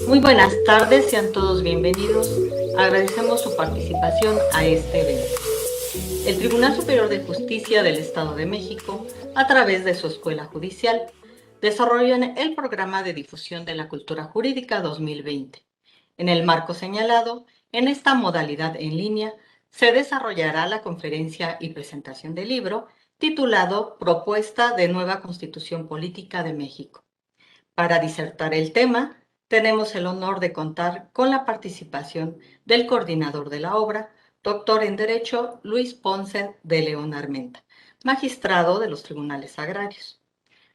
Muy buenas tardes, sean todos bienvenidos. Agradecemos su participación a este evento. El Tribunal Superior de Justicia del Estado de México, a través de su Escuela Judicial, desarrollan el programa de difusión de la cultura jurídica 2020. En el marco señalado, en esta modalidad en línea, se desarrollará la conferencia y presentación del libro titulado Propuesta de Nueva Constitución Política de México. Para disertar el tema, tenemos el honor de contar con la participación del coordinador de la obra, doctor en Derecho Luis Ponce de León Armenta, magistrado de los Tribunales Agrarios.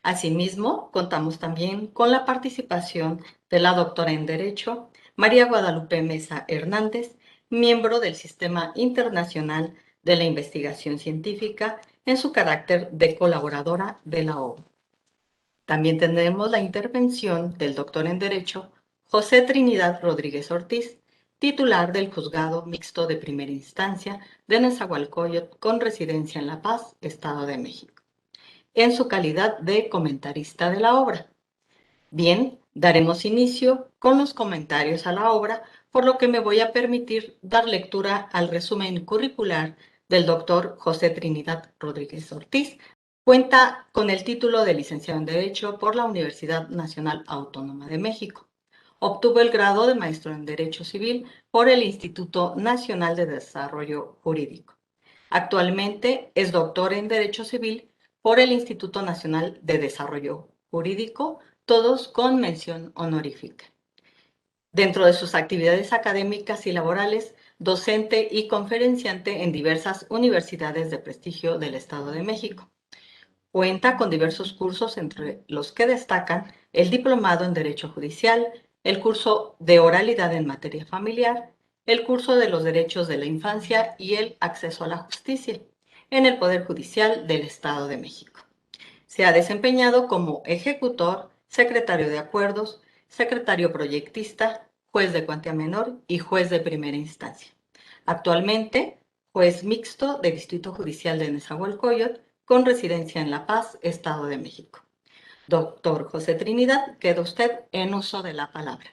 Asimismo, contamos también con la participación de la doctora en Derecho María Guadalupe Mesa Hernández, miembro del Sistema Internacional de la Investigación Científica, en su carácter de colaboradora de la obra. También tendremos la intervención del doctor en Derecho José Trinidad Rodríguez Ortiz, titular del Juzgado Mixto de Primera Instancia de Nezahualcóyotl con residencia en La Paz, Estado de México, en su calidad de comentarista de la obra. Bien, daremos inicio con los comentarios a la obra, por lo que me voy a permitir dar lectura al resumen curricular del doctor José Trinidad Rodríguez Ortiz. Cuenta con el título de licenciado en Derecho por la Universidad Nacional Autónoma de México. Obtuvo el grado de maestro en Derecho Civil por el Instituto Nacional de Desarrollo Jurídico. Actualmente es doctor en Derecho Civil por el Instituto Nacional de Desarrollo Jurídico, todos con mención honorífica. Dentro de sus actividades académicas y laborales, docente y conferenciante en diversas universidades de prestigio del Estado de México. Cuenta con diversos cursos, entre los que destacan el Diplomado en Derecho Judicial, el curso de Oralidad en Materia Familiar, el curso de los Derechos de la Infancia y el Acceso a la Justicia en el Poder Judicial del Estado de México. Se ha desempeñado como ejecutor, secretario de acuerdos, secretario proyectista, juez de cuantía menor y juez de primera instancia. Actualmente, juez mixto de Distrito Judicial de Nezahualcóyotl, con residencia en La Paz, Estado de México. Doctor José Trinidad, queda usted en uso de la palabra.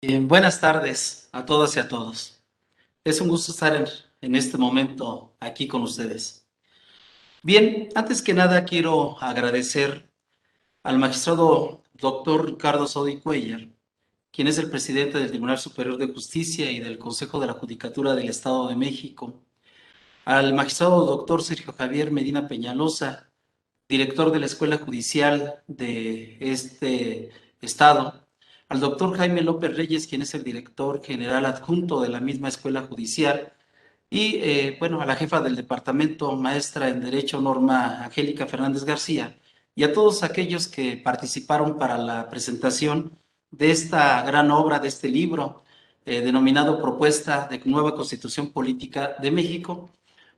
Buenas tardes a todas y a todos. Es un gusto estar en este momento aquí con ustedes. Bien, antes que nada quiero agradecer al magistrado doctor Ricardo Sodi Cuellar, quien es el presidente del Tribunal Superior de Justicia y del Consejo de la Judicatura del Estado de México, al magistrado doctor Sergio Javier Medina Peñalosa, director de la Escuela Judicial de este estado, al doctor Jaime López Reyes, quien es el director general adjunto de la misma Escuela Judicial, y bueno, a la jefa del departamento, maestra en Derecho, Norma Angélica Fernández García, y a todos aquellos que participaron para la presentación de esta gran obra, de este libro, denominado Propuesta de Nueva Constitución Política de México,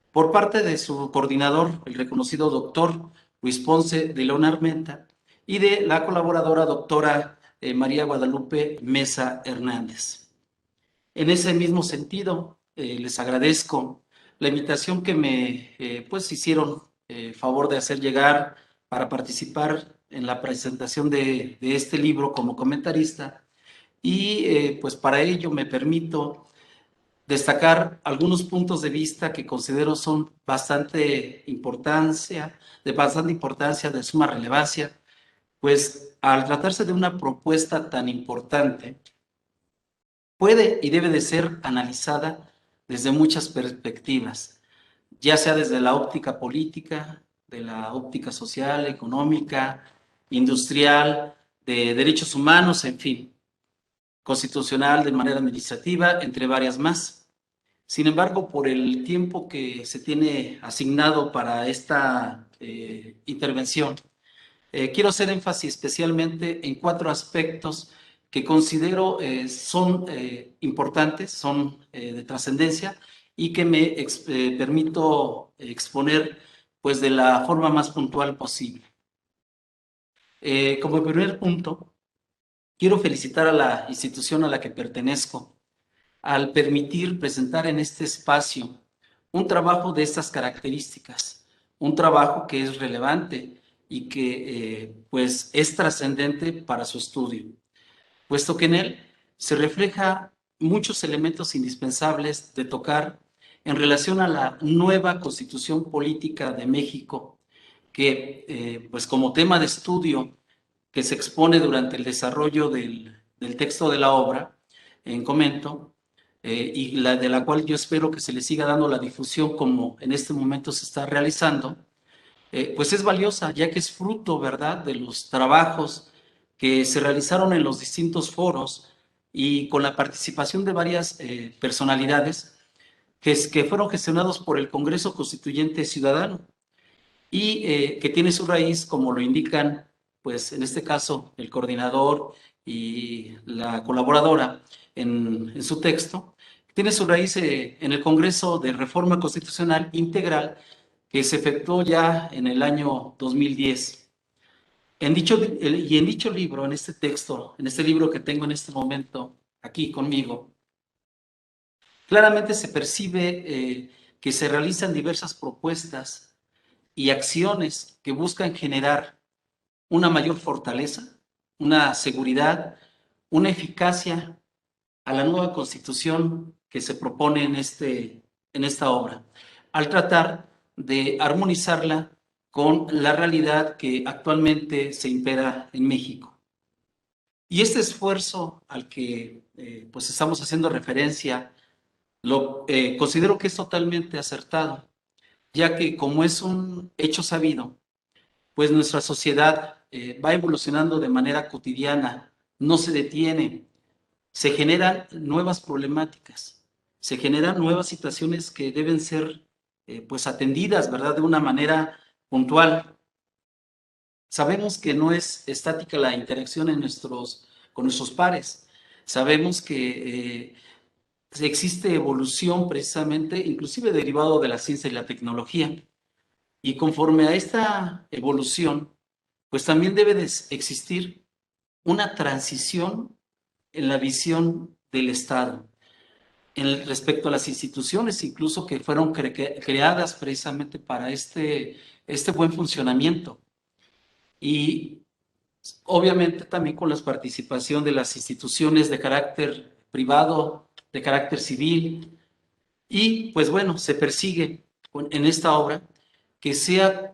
por parte de su coordinador, el reconocido doctor Luis Ponce de León Armenta, y de la colaboradora doctora María Guadalupe Mesa Hernández. En ese mismo sentido, les agradezco la invitación que me pues hicieron favor de hacer llegar para participar en la presentación de este libro como comentarista, y pues para ello me permito destacar algunos puntos de vista que considero son bastante importancia, de suma relevancia, pues al tratarse de una propuesta tan importante, puede y debe de ser analizada desde muchas perspectivas, ya sea desde la óptica política, de la óptica social, económica, industrial, de derechos humanos, en fin, constitucional, de manera administrativa, entre varias más. Sin embargo, por el tiempo que se tiene asignado para esta intervención, quiero hacer énfasis especialmente en cuatro aspectos que considero son importantes, son de trascendencia, y que me permito exponer pues de la forma más puntual posible. Como primer punto, quiero felicitar a la institución a la que pertenezco al permitir presentar en este espacio un trabajo de estas características, un trabajo que es relevante y que pues es trascendente para su estudio, puesto que en él se refleja muchos elementos indispensables de tocar en relación a la nueva Constitución Política de México, que pues como tema de estudio que se expone durante el desarrollo del texto de la obra en comento, y de la cual yo espero que se le siga dando la difusión como en este momento se está realizando, pues es valiosa, ya que es fruto, ¿verdad?, de los trabajos que se realizaron en los distintos foros y con la participación de varias personalidades que fueron gestionados por el Congreso Constituyente Ciudadano y que tiene su raíz, como lo indican, pues en este caso, el coordinador y la colaboradora en su texto, tiene su raíz en el Congreso de Reforma Constitucional Integral que se efectuó ya en el año 2010. En dicho libro, en este texto, en este libro que tengo en este momento aquí conmigo, claramente se percibe que se realizan diversas propuestas y acciones que buscan generar una mayor fortaleza, una seguridad, una eficacia a la nueva constitución que se propone en esta obra, al tratar de armonizarla con la realidad que actualmente se impera en México. Y este esfuerzo al que pues estamos haciendo referencia, lo considero que es totalmente acertado, ya que como es un hecho sabido, pues nuestra sociedad va evolucionando de manera cotidiana, no se detiene, se generan nuevas problemáticas, se generan nuevas situaciones que deben ser pues atendidas, ¿verdad? De una manera puntual. Sabemos que no es estática la interacción con nuestros pares. Sabemos que existe evolución precisamente, inclusive derivado de la ciencia y la tecnología. Y conforme a esta evolución, pues también debe de existir una transición en la visión del Estado, respecto a las instituciones, incluso que fueron creadas precisamente para este buen funcionamiento. Y obviamente también con la participación de las instituciones de carácter privado, de carácter civil, y pues bueno, se persigue en esta obra que sea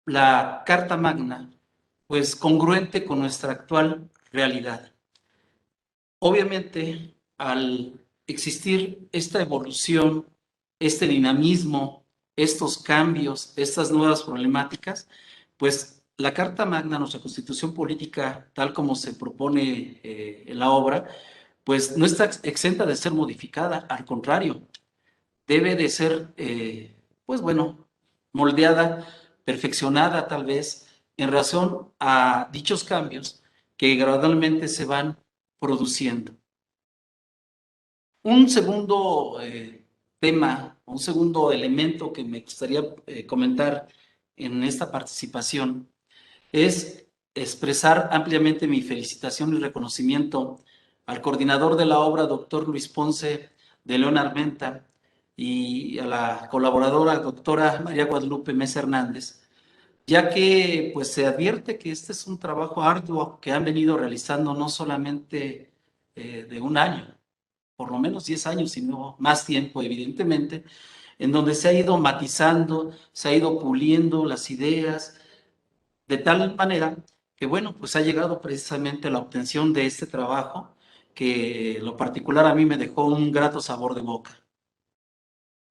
la Carta Magna pues congruente con nuestra actual realidad. Obviamente, al existir esta evolución, este dinamismo, estos cambios, estas nuevas problemáticas, pues la Carta Magna, nuestra Constitución Política, tal como se propone en la obra, pues no está exenta de ser modificada, al contrario, debe de ser, pues bueno, moldeada, perfeccionada tal vez, en razón a dichos cambios que gradualmente se van produciendo. Un segundo tema, un segundo elemento que me gustaría comentar en esta participación es expresar ampliamente mi felicitación y reconocimiento al coordinador de la obra, doctor Luis Ponce de León Armenta, y a la colaboradora, doctora María Guadalupe Mesa Hernández, ya que pues se advierte que este es un trabajo arduo que han venido realizando no solamente de un año, por lo menos 10 años, sino más tiempo, evidentemente, en donde se ha ido matizando, se ha ido puliendo las ideas, de tal manera que, bueno, pues ha llegado precisamente a la obtención de este trabajo que en lo particular a mí me dejó un grato sabor de boca.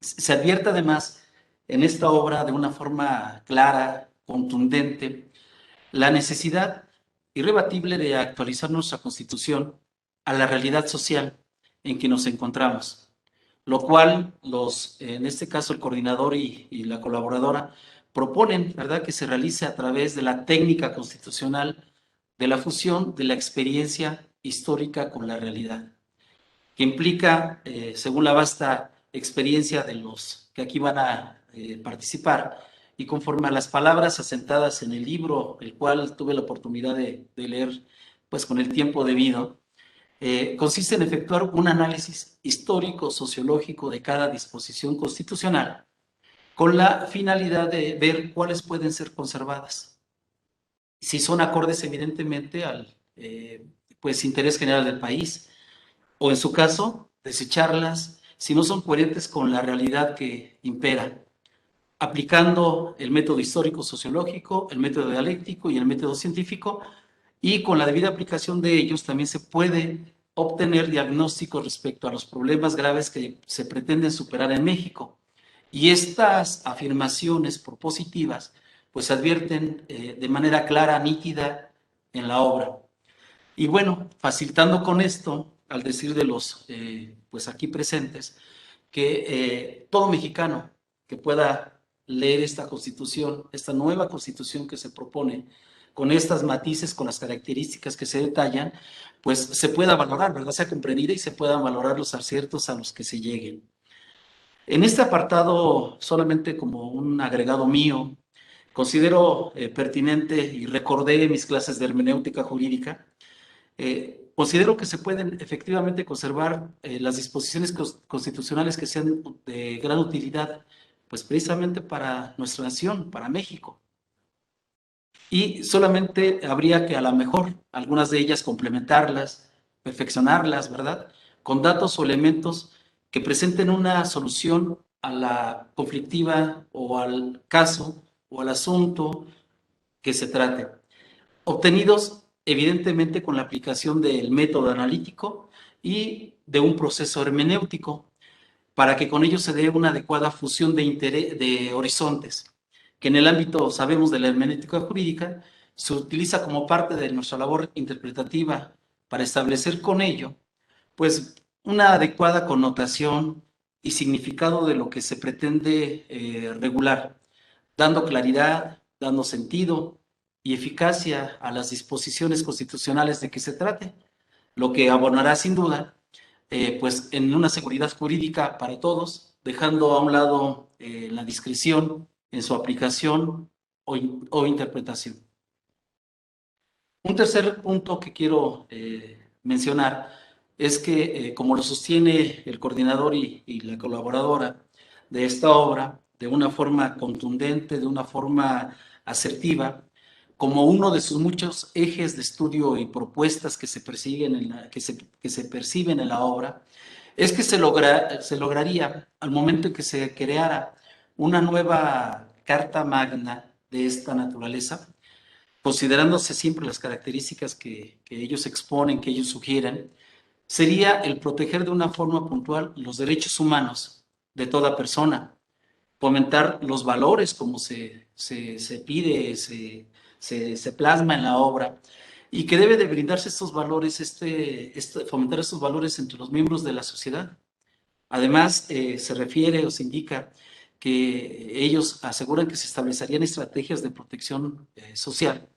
Se advierte además en esta obra de una forma clara, contundente, la necesidad irrebatible de actualizar nuestra Constitución a la realidad social en que nos encontramos, lo cual en este caso el coordinador y la colaboradora proponen, ¿verdad?, que se realice a través de la técnica constitucional de la fusión de la experiencia histórica con la realidad, que implica, según la vasta experiencia de los que aquí van a participar, y conforme a las palabras asentadas en el libro, el cual tuve la oportunidad de leer pues con el tiempo debido, consiste en efectuar un análisis histórico, sociológico de cada disposición constitucional, con la finalidad de ver cuáles pueden ser conservadas, si son acordes evidentemente al pues, interés general del país, o en su caso, desecharlas si no son coherentes con la realidad que impera, aplicando el método histórico sociológico, el método dialéctico y el método científico, y con la debida aplicación de ellos también se puede obtener diagnósticos respecto a los problemas graves que se pretenden superar en México. Y estas afirmaciones propositivas pues se advierten de manera clara, nítida en la obra. Y bueno, facilitando con esto, al decir de los pues aquí presentes, que todo mexicano que pueda leer esta constitución, esta nueva constitución que se propone, con estas matices, con las características que se detallan, pues se pueda valorar, ¿verdad? Sea comprendida y se puedan valorar los aciertos a los que se lleguen. En este apartado, solamente como un agregado mío, considero pertinente y recordé mis clases de hermenéutica jurídica. Considero que se pueden efectivamente conservar las disposiciones constitucionales que sean de gran utilidad, pues precisamente para nuestra nación, para México. Y solamente habría que a lo mejor algunas de ellas complementarlas, perfeccionarlas, ¿verdad? Con datos o elementos que presenten una solución a la conflictiva o al caso o al asunto que se trate, obtenidos evidentemente con la aplicación del método analítico y de un proceso hermenéutico, para que con ello se dé una adecuada fusión de horizontes, que en el ámbito, sabemos, de la hermenéutica jurídica, se utiliza como parte de nuestra labor interpretativa para establecer con ello, pues, una adecuada connotación y significado de lo que se pretende regular, dando claridad, dando sentido y eficacia a las disposiciones constitucionales de que se trate, lo que abonará sin duda pues en una seguridad jurídica para todos, dejando a un lado la discreción en su aplicación o interpretación. Un tercer punto que quiero mencionar es que, como lo sostiene el coordinador y la colaboradora de esta obra, de una forma contundente, de una forma asertiva, como uno de sus muchos ejes de estudio y propuestas que se persiguen que se perciben en la obra, es que se lograría al momento en que se creara una nueva Carta Magna de esta naturaleza, considerándose siempre las características que ellos exponen, que ellos sugieren, sería el proteger de una forma puntual los derechos humanos de toda persona, fomentar los valores como se pide, se plasma en la obra, y que debe de brindarse estos valores, fomentar estos valores entre los miembros de la sociedad. Además, se refiere o se indica que ellos aseguran que se establecerían estrategias de protección social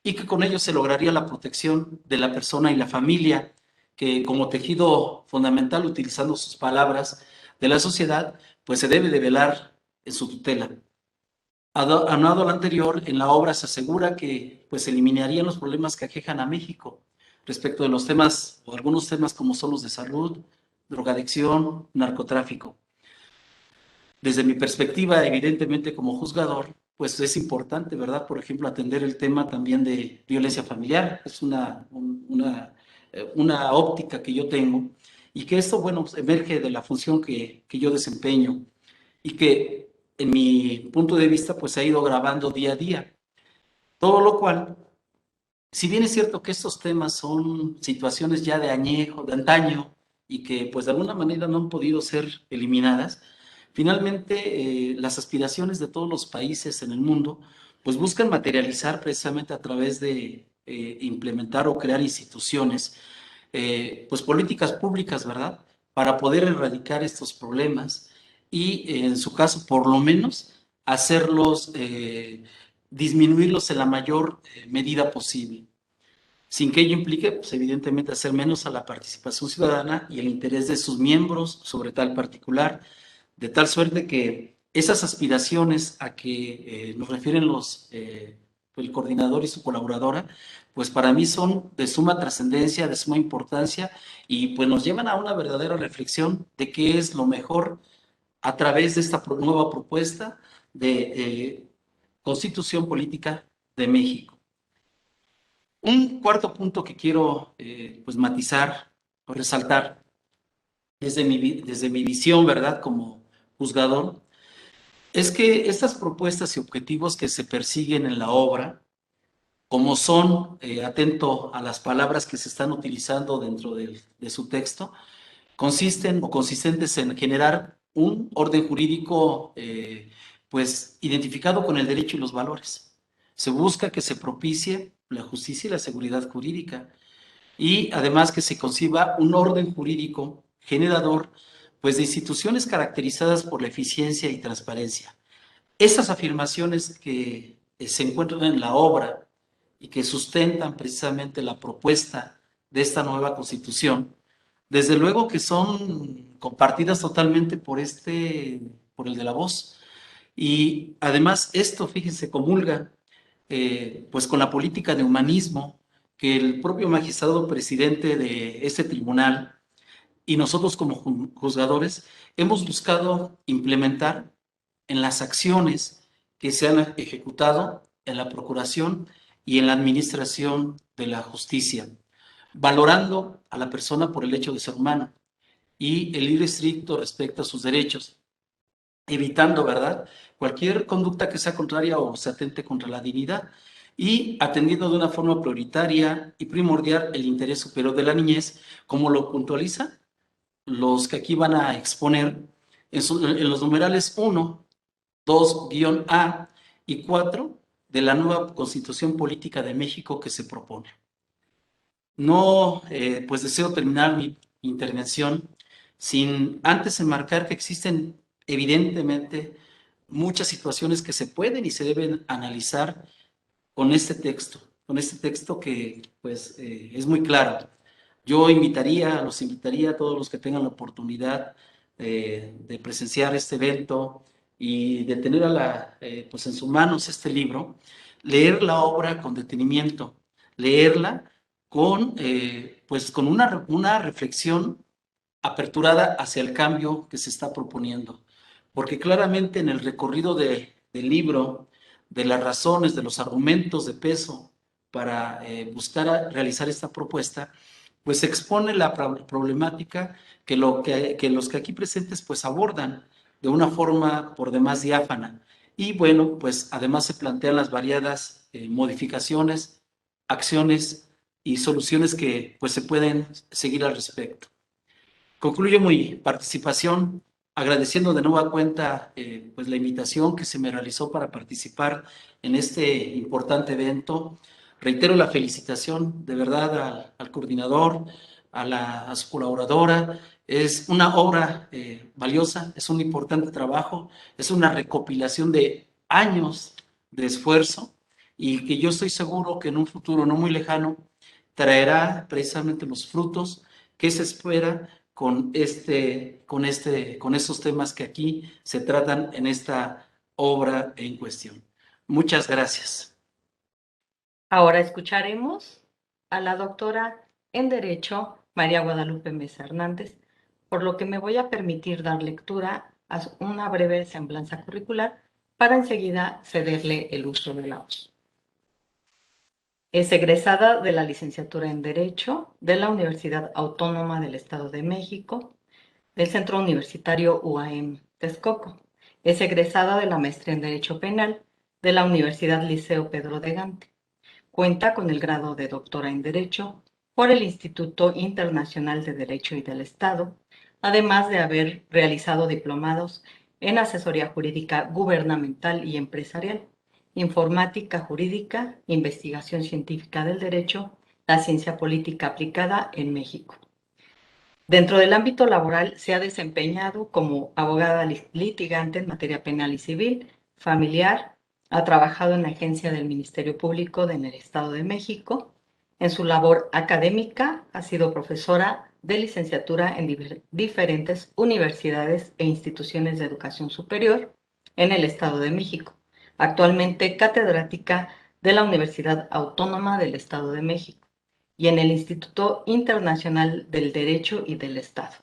y que con ello se lograría la protección de la persona y la familia, que como tejido fundamental, utilizando sus palabras, de la sociedad, pues se debe de velar en su tutela. Aunado a lo anterior, en la obra se asegura que pues se eliminarían los problemas que aquejan a México respecto de los temas o algunos temas como son los de salud, drogadicción, narcotráfico. Desde mi perspectiva, evidentemente como juzgador, pues es importante, ¿verdad? Por ejemplo, atender el tema también de violencia familiar. Es una óptica que yo tengo y que esto, bueno, pues, emerge de la función que yo desempeño y que en mi punto de vista, pues se ha ido grabando día a día. Todo lo cual, si bien es cierto que estos temas son situaciones ya de añejo, de antaño, y que pues de alguna manera no han podido ser eliminadas, finalmente las aspiraciones de todos los países en el mundo pues buscan materializar precisamente a través de implementar o crear instituciones, pues políticas públicas, ¿verdad? Para poder erradicar estos problemas y en su caso por lo menos hacerlos, disminuirlos en la mayor medida posible, sin que ello implique, pues, evidentemente, hacer menos a la participación ciudadana y el interés de sus miembros sobre tal particular, de tal suerte que esas aspiraciones a que nos refieren el coordinador y su colaboradora, pues para mí son de suma trascendencia, de suma importancia y pues nos llevan a una verdadera reflexión de qué es lo mejor a través de esta nueva propuesta de Constitución Política de México. Un cuarto punto que quiero pues matizar resaltar desde mi visión, ¿verdad? Como juzgador, es que estas propuestas y objetivos que se persiguen en la obra, como son, atento a las palabras que se están utilizando dentro de su texto, consisten o consistentes en generar un orden jurídico pues identificado con el derecho y los valores. Se busca que se propicie la justicia y la seguridad jurídica y además que se conciba un orden jurídico generador pues de instituciones caracterizadas por la eficiencia y transparencia. Esas afirmaciones que se encuentran en la obra y que sustentan precisamente la propuesta de esta nueva constitución, desde luego que son compartidas totalmente por el de la voz. Y además esto, fíjense, comulga pues con la política de humanismo que el propio magistrado presidente de este tribunal y nosotros como juzgadores hemos buscado implementar en las acciones que se han ejecutado en la procuración y en la administración de la justicia, valorando a la persona por el hecho de ser humano y el ir estricto respecto a sus derechos, evitando, ¿verdad?, cualquier conducta que sea contraria o se atente contra la dignidad y atendiendo de una forma prioritaria y primordial el interés superior de la niñez, como lo puntualiza los que aquí van a exponer en los numerales 1, 2-A y 4 de la nueva Constitución Política de México que se propone. No, pues deseo terminar mi intervención sin antes enmarcar que existen evidentemente muchas situaciones que se pueden y se deben analizar con este texto que pues es muy claro. Yo los invitaría a todos los que tengan la oportunidad de presenciar este evento y de tener pues en sus manos este libro, leer la obra con detenimiento, leerla pues con una reflexión aperturada hacia el cambio que se está proponiendo. Porque claramente en el recorrido del libro, de las razones, de los argumentos de peso para buscar realizar esta propuesta, pues se expone la problemática que los que aquí presentes pues abordan de una forma por demás diáfana. Y bueno, pues además se plantean las variadas modificaciones, acciones y soluciones que pues se pueden seguir al respecto. Concluyo mi participación agradeciendo de nueva cuenta pues la invitación que se me realizó para participar en este importante evento. Reitero la felicitación de verdad al coordinador, a su colaboradora. Es una obra valiosa, es un importante trabajo, es una recopilación de años de esfuerzo y que yo estoy seguro que en un futuro no muy lejano traerá precisamente los frutos que se espera con estos temas que aquí se tratan en esta obra en cuestión. Muchas gracias. Ahora escucharemos a la doctora en Derecho, María Guadalupe Mesa Hernández, por lo que me voy a permitir dar lectura a una breve semblanza curricular para enseguida cederle el uso de la voz. Es egresada de la licenciatura en Derecho de la Universidad Autónoma del Estado de México, del Centro Universitario UAM Texcoco. Es egresada de la maestría en Derecho Penal de la Universidad Liceo Pedro de Gante. Cuenta con el grado de doctora en Derecho por el Instituto Internacional de Derecho y del Estado, además de haber realizado diplomados en asesoría jurídica gubernamental y empresarial, informática jurídica, investigación científica del derecho, la ciencia política aplicada en México. Dentro del ámbito laboral se ha desempeñado como abogada litigante en materia penal y civil, familiar, ha trabajado en la agencia del Ministerio Público en el Estado de México. En su labor académica ha sido profesora de licenciatura en diferentes universidades e instituciones de educación superior en el Estado de México. Actualmente catedrática de la Universidad Autónoma del Estado de México y en el Instituto Internacional del Derecho y del Estado.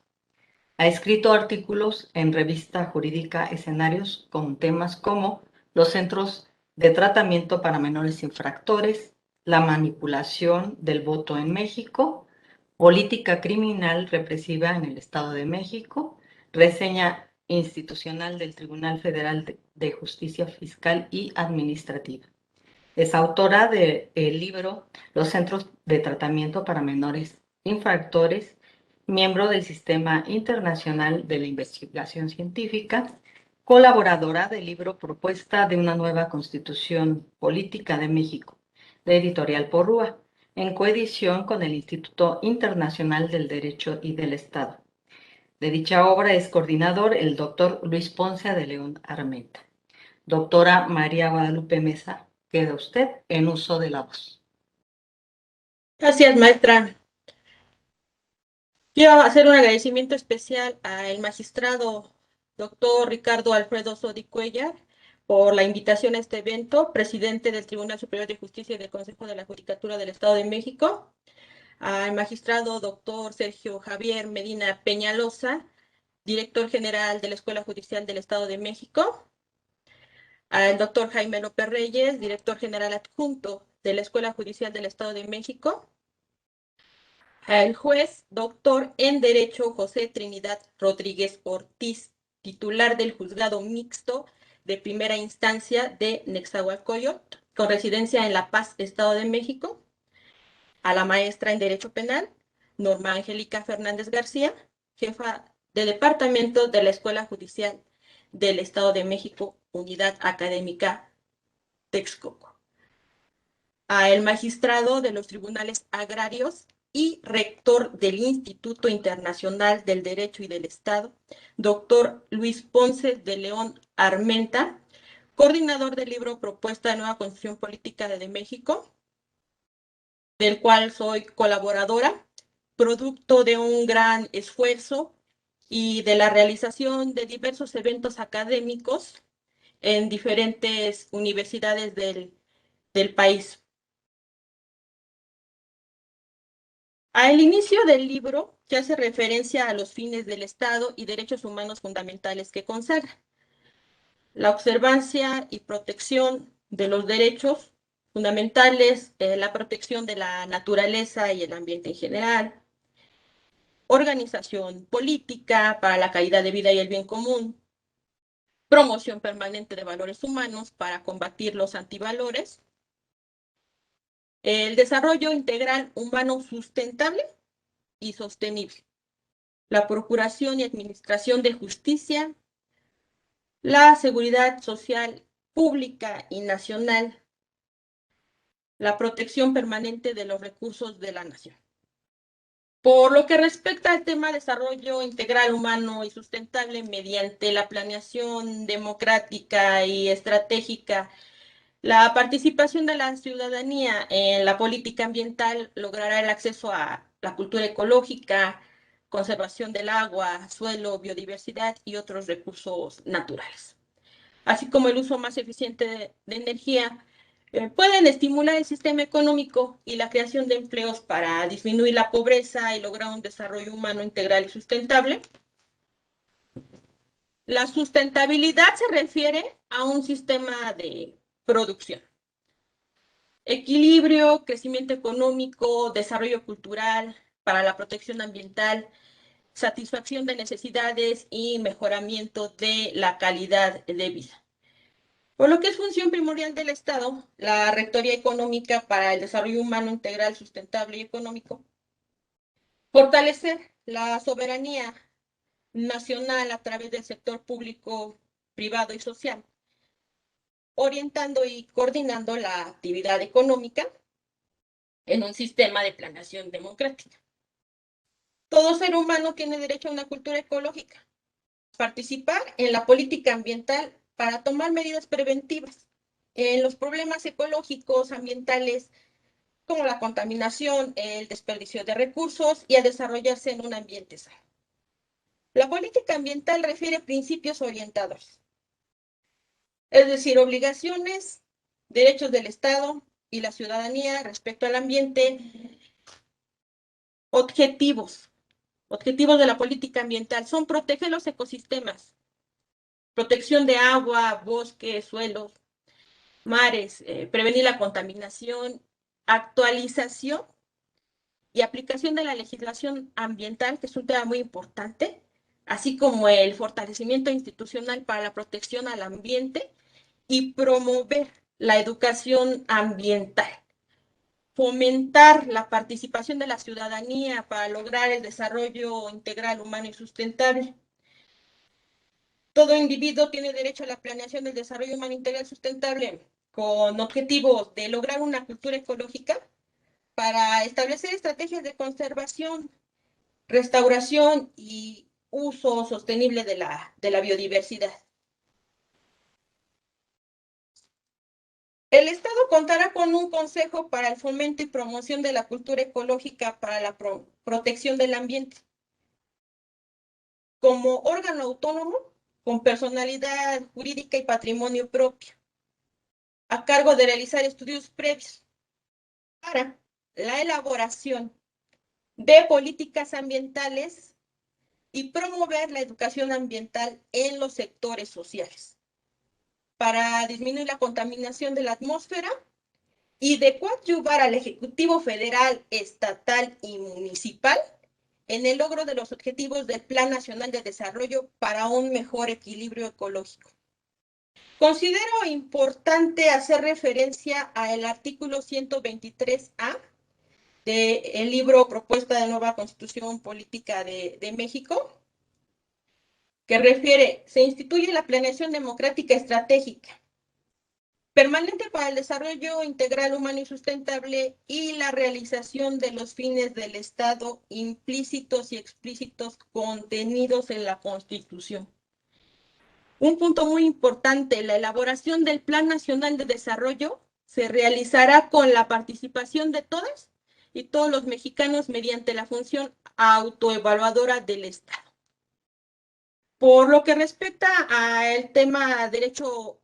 Ha escrito artículos en revista jurídica Escenarios con temas como los centros de tratamiento para menores infractores, la manipulación del voto en México, Política criminal represiva en el Estado de México, reseña institucional del Tribunal Federal de Justicia Fiscal y Administrativa. Es autora del libro Los Centros de Tratamiento para Menores Infractores, miembro del Sistema Internacional de la Investigación Científica, colaboradora del libro Propuesta de una nueva Constitución Política de México, de Editorial Porrúa, en coedición con el Instituto Internacional del Derecho y del Estado. De dicha obra es coordinador el doctor Luis Ponce de León Armenta. Doctora María Guadalupe Mesa, queda usted en uso de la voz. Gracias, maestra. Quiero hacer un agradecimiento especial al magistrado doctor Ricardo Alfredo Sodi Cuellar por la invitación a este evento, presidente del Tribunal Superior de Justicia y del Consejo de la Judicatura del Estado de México, al magistrado doctor Sergio Javier Medina Peñalosa, director general de la Escuela Judicial del Estado de México, al doctor Jaime López Reyes, director general adjunto de la Escuela Judicial del Estado de México, al juez doctor en Derecho José Trinidad Rodríguez Ortiz, titular del Juzgado Mixto de Primera Instancia de Nezahualcóyotl, con residencia en La Paz, Estado de México, a la maestra en Derecho Penal, Norma Angélica Fernández García, jefa de Departamento de la Escuela Judicial del Estado de México, Unidad Académica Texcoco, a el magistrado de los Tribunales Agrarios y rector del Instituto Internacional del Derecho y del Estado, doctor Luis Ponce de León Armenta, coordinador del libro Propuesta de Nueva Constitución Política de México, del cual soy colaboradora, producto de un gran esfuerzo y de la realización de diversos eventos académicos en diferentes universidades del país. Al inicio del libro se hace referencia a los fines del Estado y derechos humanos fundamentales que consagra. La observancia y protección de los derechos fundamentales, la protección de la naturaleza y el ambiente en general, organización política para la calidad de vida y el bien común, promoción permanente de valores humanos para combatir los antivalores, el desarrollo integral humano sustentable y sostenible, la procuración y administración de justicia, la seguridad social pública y nacional, la protección permanente de los recursos de la nación. Por lo que respecta al tema de desarrollo integral humano y sustentable mediante la planeación democrática y estratégica, la participación de la ciudadanía en la política ambiental logrará el acceso a la cultura ecológica, conservación del agua, suelo, biodiversidad y otros recursos naturales, así como el uso más eficiente de energía. Pueden estimular el sistema económico y la creación de empleos para disminuir la pobreza y lograr un desarrollo humano integral y sustentable. La sustentabilidad se refiere a un sistema de producción, equilibrio, crecimiento económico, desarrollo cultural para la protección ambiental, satisfacción de necesidades y mejoramiento de la calidad de vida. Por lo que es función primordial del Estado, la Rectoría Económica para el Desarrollo Humano Integral, Sustentable y Económico, fortalecer la soberanía nacional a través del sector público, privado y social, orientando y coordinando la actividad económica en un sistema de planeación democrática. Todo ser humano tiene derecho a una cultura ecológica. Participar en la política ambiental para tomar medidas preventivas en los problemas ecológicos, ambientales, como la contaminación, el desperdicio de recursos y a desarrollarse en un ambiente sano. La política ambiental refiere principios orientadores, es decir, obligaciones, derechos del Estado y la ciudadanía respecto al ambiente, objetivos de la política ambiental son proteger los ecosistemas, protección de agua, bosques, suelos, mares, prevenir la contaminación, actualización y aplicación de la legislación ambiental, que es un tema muy importante, así como el fortalecimiento institucional para la protección al ambiente y promover la educación ambiental, fomentar la participación de la ciudadanía para lograr el desarrollo integral humano y sustentable. Todo individuo tiene derecho a la planeación del desarrollo humano integral sustentable con objetivos de lograr una cultura ecológica para establecer estrategias de conservación, restauración y uso sostenible de la biodiversidad. El Estado contará con un Consejo para el Fomento y Promoción de la Cultura Ecológica para la Protección del Ambiente, como órgano autónomo con personalidad jurídica y patrimonio propio, a cargo de realizar estudios previos para la elaboración de políticas ambientales y promover la educación ambiental en los sectores sociales, para disminuir la contaminación de la atmósfera y de coadyuvar al Ejecutivo Federal, Estatal y Municipal en el logro de los objetivos del Plan Nacional de Desarrollo para un mejor equilibrio ecológico. Considero importante hacer referencia al artículo 123A del libro Propuesta de Nueva Constitución Política de México, que refiere, se instituye la planeación democrática estratégica permanente para el desarrollo integral humano y sustentable y la realización de los fines del Estado implícitos y explícitos contenidos en la Constitución. Un punto muy importante, la elaboración del Plan Nacional de Desarrollo se realizará con la participación de todas y todos los mexicanos mediante la función autoevaluadora del Estado. Por lo que respecta al tema derecho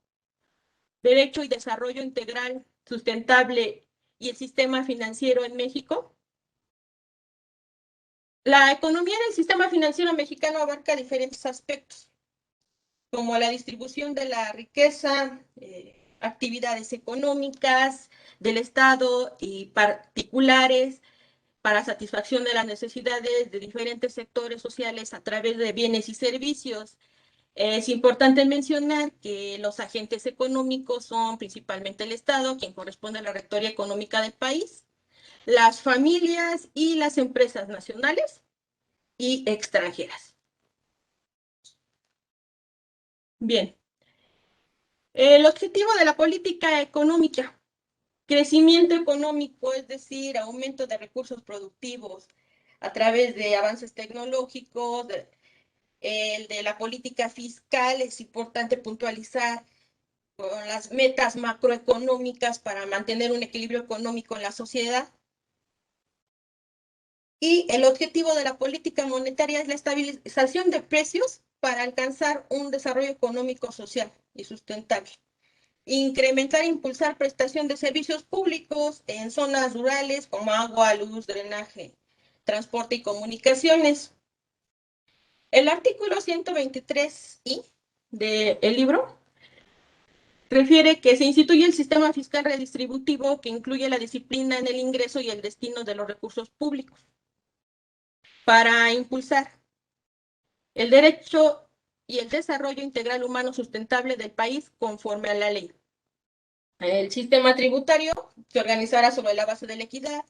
y desarrollo integral, sustentable y el sistema financiero en México, la economía del sistema financiero mexicano abarca diferentes aspectos, como la distribución de la riqueza, actividades económicas del Estado y particulares para satisfacción de las necesidades de diferentes sectores sociales a través de bienes y servicios. Es importante mencionar que los agentes económicos son principalmente el Estado, quien corresponde a la rectoría económica del país, las familias y las empresas nacionales y extranjeras. Bien, el objetivo de la política económica, crecimiento económico, es decir, aumento de recursos productivos a través de avances tecnológicos, el de la política fiscal, es importante puntualizar con las metas macroeconómicas para mantener un equilibrio económico en la sociedad. Y el objetivo de la política monetaria es la estabilización de precios para alcanzar un desarrollo económico, social y sustentable. Incrementar e impulsar prestación de servicios públicos en zonas rurales como agua, luz, drenaje, transporte y comunicaciones. El artículo 123I del libro refiere que se instituye el sistema fiscal redistributivo que incluye la disciplina en el ingreso y el destino de los recursos públicos para impulsar el derecho y el desarrollo integral humano sustentable del país conforme a la ley. El sistema tributario se organizará sobre la base de la equidad,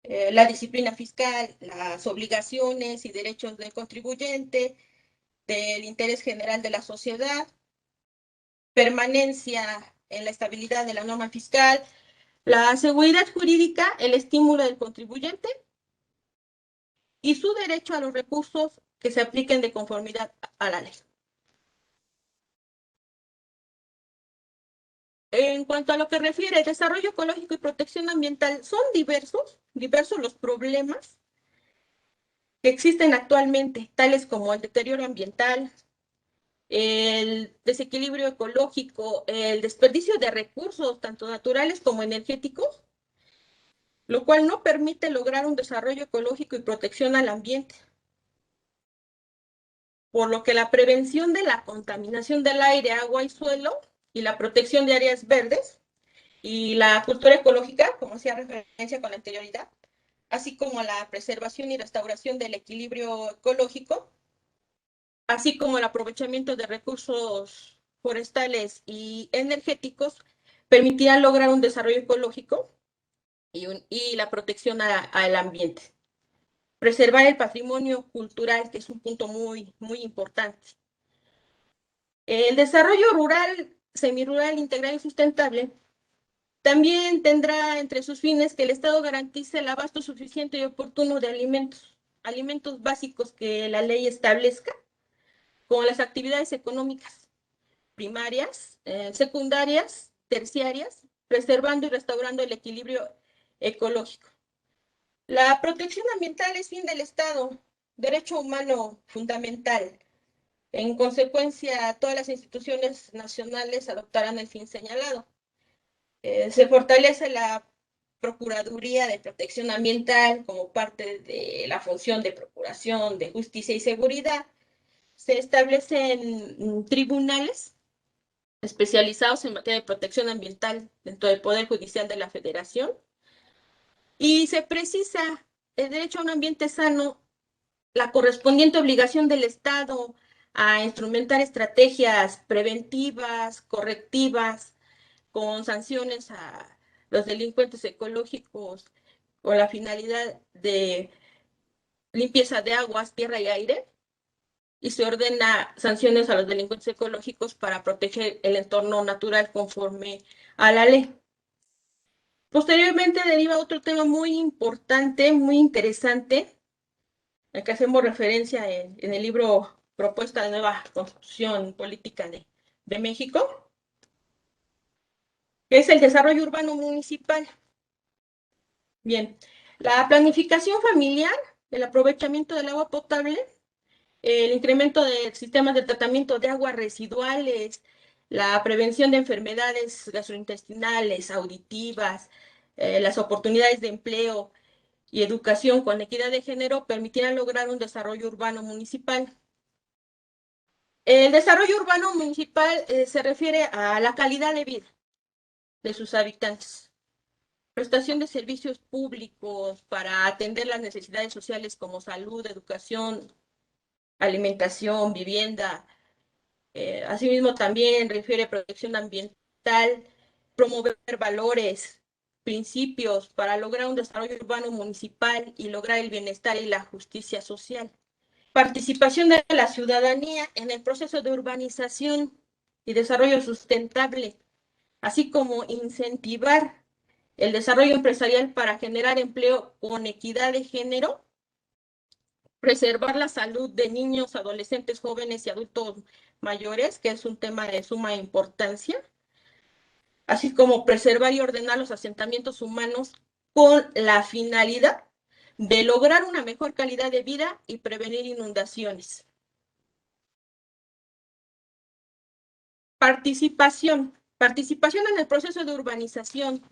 la disciplina fiscal, las obligaciones y derechos del contribuyente, del interés general de la sociedad, permanencia en la estabilidad de la norma fiscal, la seguridad jurídica, el estímulo del contribuyente y su derecho a los recursos que se apliquen de conformidad a la ley. En cuanto a lo que refiere desarrollo ecológico y protección ambiental, son diversos los problemas que existen actualmente, tales como el deterioro ambiental, el desequilibrio ecológico, el desperdicio de recursos, tanto naturales como energéticos, lo cual no permite lograr un desarrollo ecológico y protección al ambiente. Por lo que la prevención de la contaminación del aire, agua y suelo y la protección de áreas verdes y la cultura ecológica, como hacía referencia con anterioridad, así como la preservación y restauración del equilibrio ecológico, así como el aprovechamiento de recursos forestales y energéticos, permitirán lograr un desarrollo ecológico y la protección al ambiente. Preservar el patrimonio cultural, que es un punto muy importante. El desarrollo rural, semirural, integral y sustentable también tendrá entre sus fines que el Estado garantice el abasto suficiente y oportuno de alimentos básicos que la ley establezca, con las actividades económicas primarias, secundarias, terciarias, preservando y restaurando el equilibrio ecológico. La protección ambiental es fin del Estado, derecho humano fundamental. En consecuencia, todas las instituciones nacionales adoptarán el fin señalado. Se fortalece la Procuraduría de Protección Ambiental como parte de la función de procuración de justicia y seguridad. Se establecen tribunales especializados en materia de protección ambiental dentro del Poder Judicial de la Federación y se precisa el derecho a un ambiente sano, la correspondiente obligación del Estado a instrumentar estrategias preventivas, correctivas, con sanciones a los delincuentes ecológicos con la finalidad de limpieza de aguas, tierra y aire, y se ordena sanciones a los delincuentes ecológicos para proteger el entorno natural conforme a la ley. Posteriormente deriva otro tema muy importante, muy interesante, al que hacemos referencia en el libro Propuesta de Nueva Constitución Política de México, que es el desarrollo urbano municipal. Bien, la planificación familiar, el aprovechamiento del agua potable, el incremento de sistemas de tratamiento de aguas residuales, la prevención de enfermedades gastrointestinales, auditivas, las oportunidades de empleo y educación con equidad de género permitirán lograr un desarrollo urbano municipal. El desarrollo urbano municipal se refiere a la calidad de vida de sus habitantes, prestación de servicios públicos para atender las necesidades sociales como salud, educación, alimentación, vivienda. Asimismo, también refiere a protección ambiental, promover valores, principios para lograr un desarrollo urbano municipal y lograr el bienestar y la justicia social. Participación de la ciudadanía en el proceso de urbanización y desarrollo sustentable, así como incentivar el desarrollo empresarial para generar empleo con equidad de género, preservar la salud de niños, adolescentes, jóvenes y adultos mayores, que es un tema de suma importancia, así como preservar y ordenar los asentamientos humanos con la finalidad de lograr una mejor calidad de vida y prevenir inundaciones. Participación en el proceso de urbanización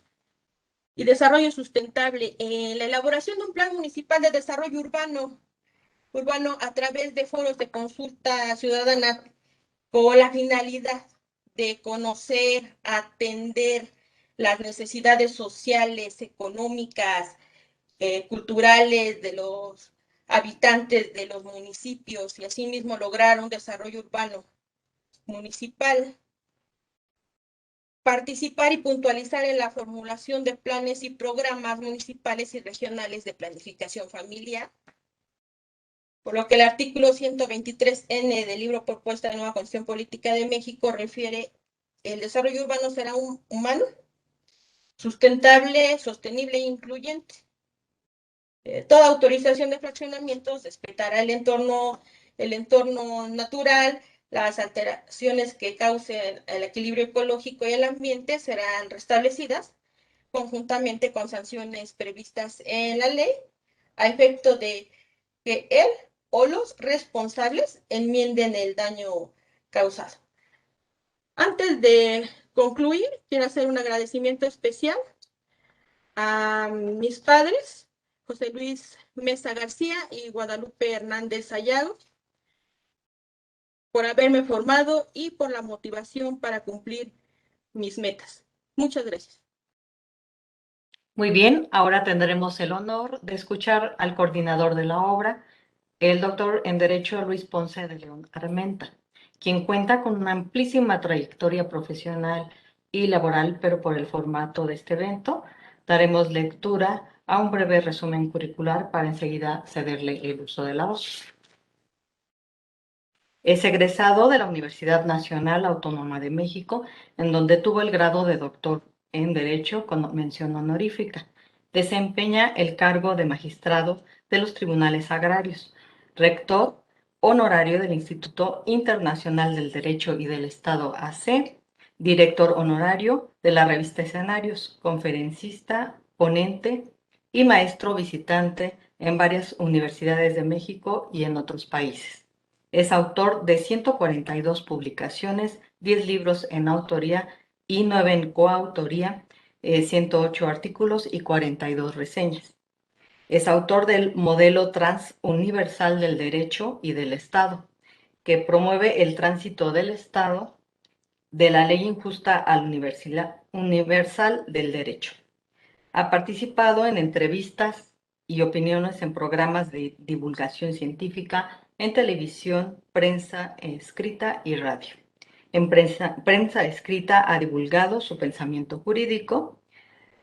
y desarrollo sustentable, en la elaboración de un plan municipal de desarrollo urbano a través de foros de consulta ciudadana con la finalidad de conocer, atender las necesidades sociales, económicas, culturales de los habitantes de los municipios y asimismo lograr un desarrollo urbano municipal. Participar y puntualizar en la formulación de planes y programas municipales y regionales de planificación familiar, por lo que el artículo 123N del libro Propuesta de Nueva Constitución Política de México refiere: el desarrollo urbano será humano, sustentable, sostenible e incluyente. Toda autorización de fraccionamientos respetará el entorno natural. Las alteraciones que causen el equilibrio ecológico y el ambiente serán restablecidas conjuntamente con sanciones previstas en la ley, a efecto de que él o los responsables enmienden el daño causado. Antes de concluir, quiero hacer un agradecimiento especial a mis padres, José Luis Mesa García y Guadalupe Hernández Ayado, por haberme formado y por la motivación para cumplir mis metas. Muchas gracias. Muy bien, ahora tendremos el honor de escuchar al coordinador de la obra, el doctor en Derecho Luis Ponce de León Armenta, quien cuenta con una amplísima trayectoria profesional y laboral, pero por el formato de este evento, daremos lectura a un breve resumen curricular para enseguida cederle el uso de la voz. Es egresado de la Universidad Nacional Autónoma de México, en donde tuvo el grado de doctor en Derecho con mención honorífica. Desempeña el cargo de magistrado de los tribunales agrarios, rector honorario del Instituto Internacional del Derecho y del Estado AC, director honorario de la revista Escenarios, conferencista, ponente y maestro visitante en varias universidades de México y en otros países. Es autor de 142 publicaciones, 10 libros en autoría y 9 en coautoría, 108 artículos y 42 reseñas. Es autor del modelo transuniversal del derecho y del Estado, que promueve el tránsito del Estado de la ley injusta al universal del derecho. Ha participado en entrevistas y opiniones en programas de divulgación científica, en televisión, prensa escrita y radio. En prensa escrita ha divulgado su pensamiento jurídico,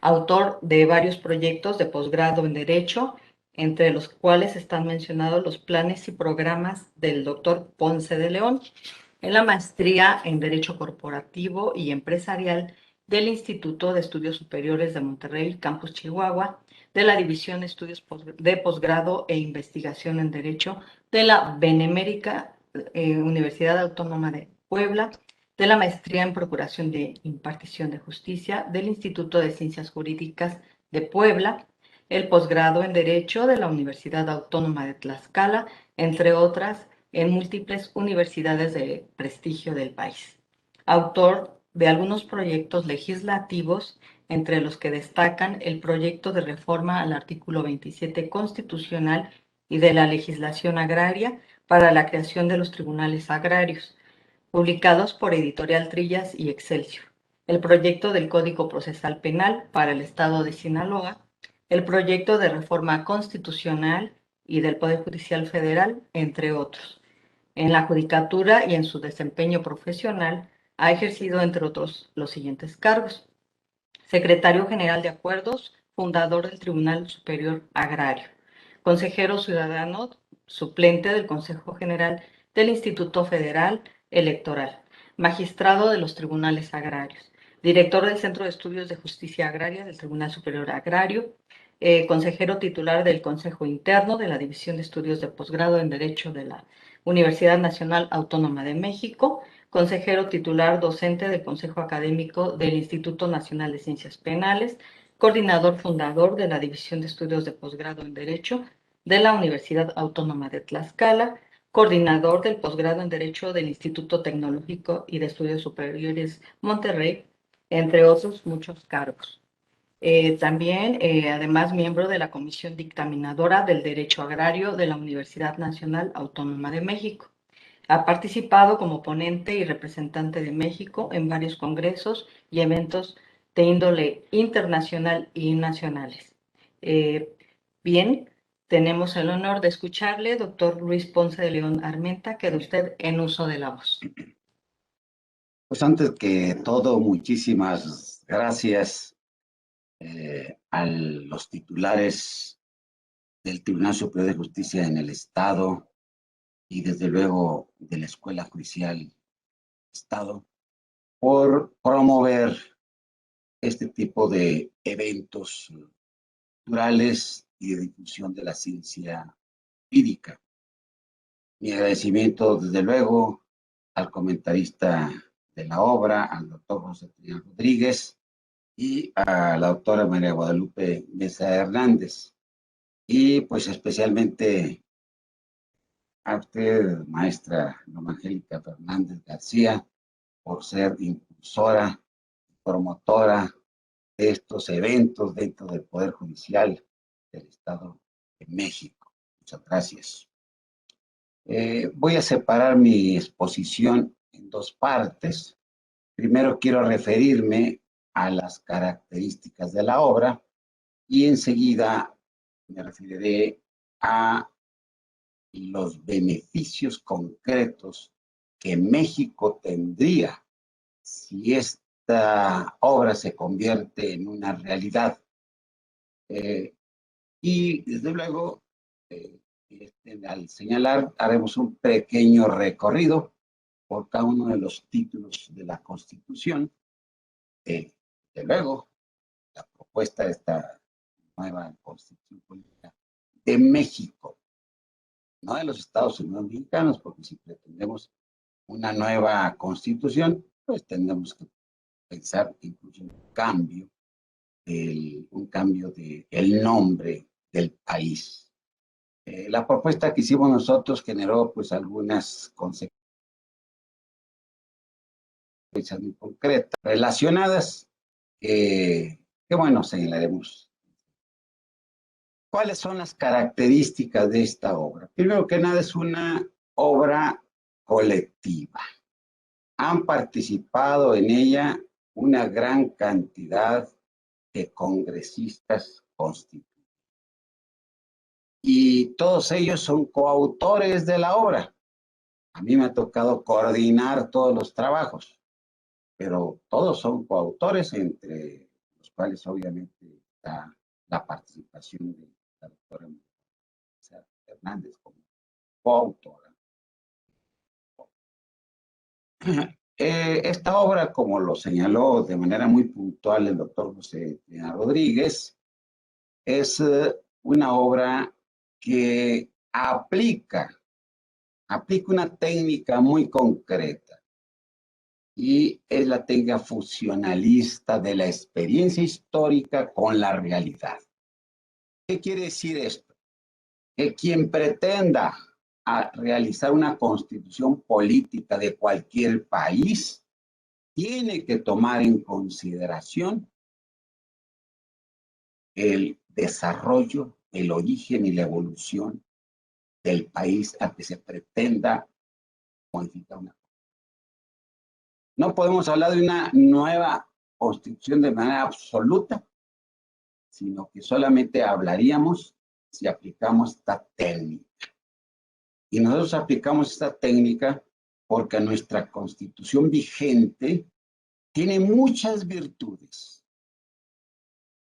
autor de varios proyectos de posgrado en Derecho, entre los cuales están mencionados los planes y programas del doctor Ponce de León, en la maestría en Derecho Corporativo y Empresarial del Instituto de Estudios Superiores de Monterrey, Campus Chihuahua, de la División de Estudios de Posgrado e Investigación en Derecho de la Benemérita Universidad Autónoma de Puebla, de la maestría en Procuración de Impartición de Justicia del Instituto de Ciencias Jurídicas de Puebla, el posgrado en Derecho de la Universidad Autónoma de Tlaxcala, entre otras, en múltiples universidades de prestigio del país. Autor de algunos proyectos legislativos, entre los que destacan el proyecto de reforma al artículo 27 constitucional y de la legislación agraria para la creación de los tribunales agrarios, publicados por Editorial Trillas y Excelsior, el proyecto del Código Procesal Penal para el Estado de Sinaloa, el proyecto de reforma constitucional y del Poder Judicial Federal, entre otros. En la judicatura y en su desempeño profesional ha ejercido, entre otros, los siguientes cargos: secretario general de Acuerdos, fundador del Tribunal Superior Agrario, consejero ciudadano suplente del Consejo General del Instituto Federal Electoral, magistrado de los Tribunales Agrarios, director del Centro de Estudios de Justicia Agraria del Tribunal Superior Agrario, consejero titular del Consejo Interno de la División de Estudios de Posgrado en Derecho de la Universidad Nacional Autónoma de México, consejero titular docente del Consejo Académico del Instituto Nacional de Ciencias Penales, coordinador fundador de la División de Estudios de Posgrado en Derecho de la Universidad Autónoma de Tlaxcala, coordinador del posgrado en Derecho del Instituto Tecnológico y de Estudios Superiores Monterrey, entre otros muchos cargos. También, además, miembro de la Comisión Dictaminadora del Derecho Agrario de la Universidad Nacional Autónoma de México. Ha participado como ponente y representante de México en varios congresos y eventos de índole internacional y nacionales. Bien, tenemos el honor de escucharle, doctor Luis Ponce de León Armenta, queda usted en uso de la voz. Pues antes que todo, muchísimas gracias a los titulares del Tribunal Superior de Justicia en el Estado y desde luego de la Escuela Judicial del Estado por promover este tipo de eventos culturales y de difusión de la ciencia jurídica. Mi agradecimiento desde luego al comentarista de la obra, al doctor José Trián Rodríguez, y a la doctora María Guadalupe Mesa Hernández. Y pues especialmente a usted, maestra Norma Angélica Fernández García, por ser impulsora, promotora de estos eventos dentro del Poder Judicial del Estado de México. Muchas gracias. Voy a separar mi exposición en dos partes. Primero quiero referirme a las características de la obra y enseguida me referiré a los beneficios concretos que México tendría si esta obra se convierte en una realidad. Y desde luego, al señalar, haremos un pequeño recorrido por cada uno de los títulos de la Constitución. Desde luego, la propuesta de esta nueva Constitución Política de México, no de los Estados Unidos mexicanos, porque si pretendemos una nueva Constitución, pues tendremos que pensar incluso en un cambio del nombre del país. La propuesta que hicimos nosotros generó pues algunas consecuencias muy concretas relacionadas que bueno, señalaremos. ¿Cuáles son las características de esta obra? Primero que nada, es una obra colectiva. Han participado en ella una gran cantidad de congresistas constituyentes. Y todos ellos son coautores de la obra. A mí me ha tocado coordinar todos los trabajos, pero todos son coautores, entre los cuales obviamente está la participación de la doctora Hernández como coautora. Esta obra, como lo señaló de manera muy puntual el doctor José Rodríguez, es una obra que aplica una técnica muy concreta y es la técnica fusionalista de la experiencia histórica con la realidad. ¿Qué quiere decir esto? Que quien pretenda realizar una constitución política de cualquier país tiene que tomar en consideración el desarrollo, el origen y la evolución del país al que se pretenda modificar una. No podemos hablar de una nueva constitución de manera absoluta, sino que solamente hablaríamos si aplicamos esta técnica. Y nosotros aplicamos esta técnica porque nuestra constitución vigente tiene muchas virtudes,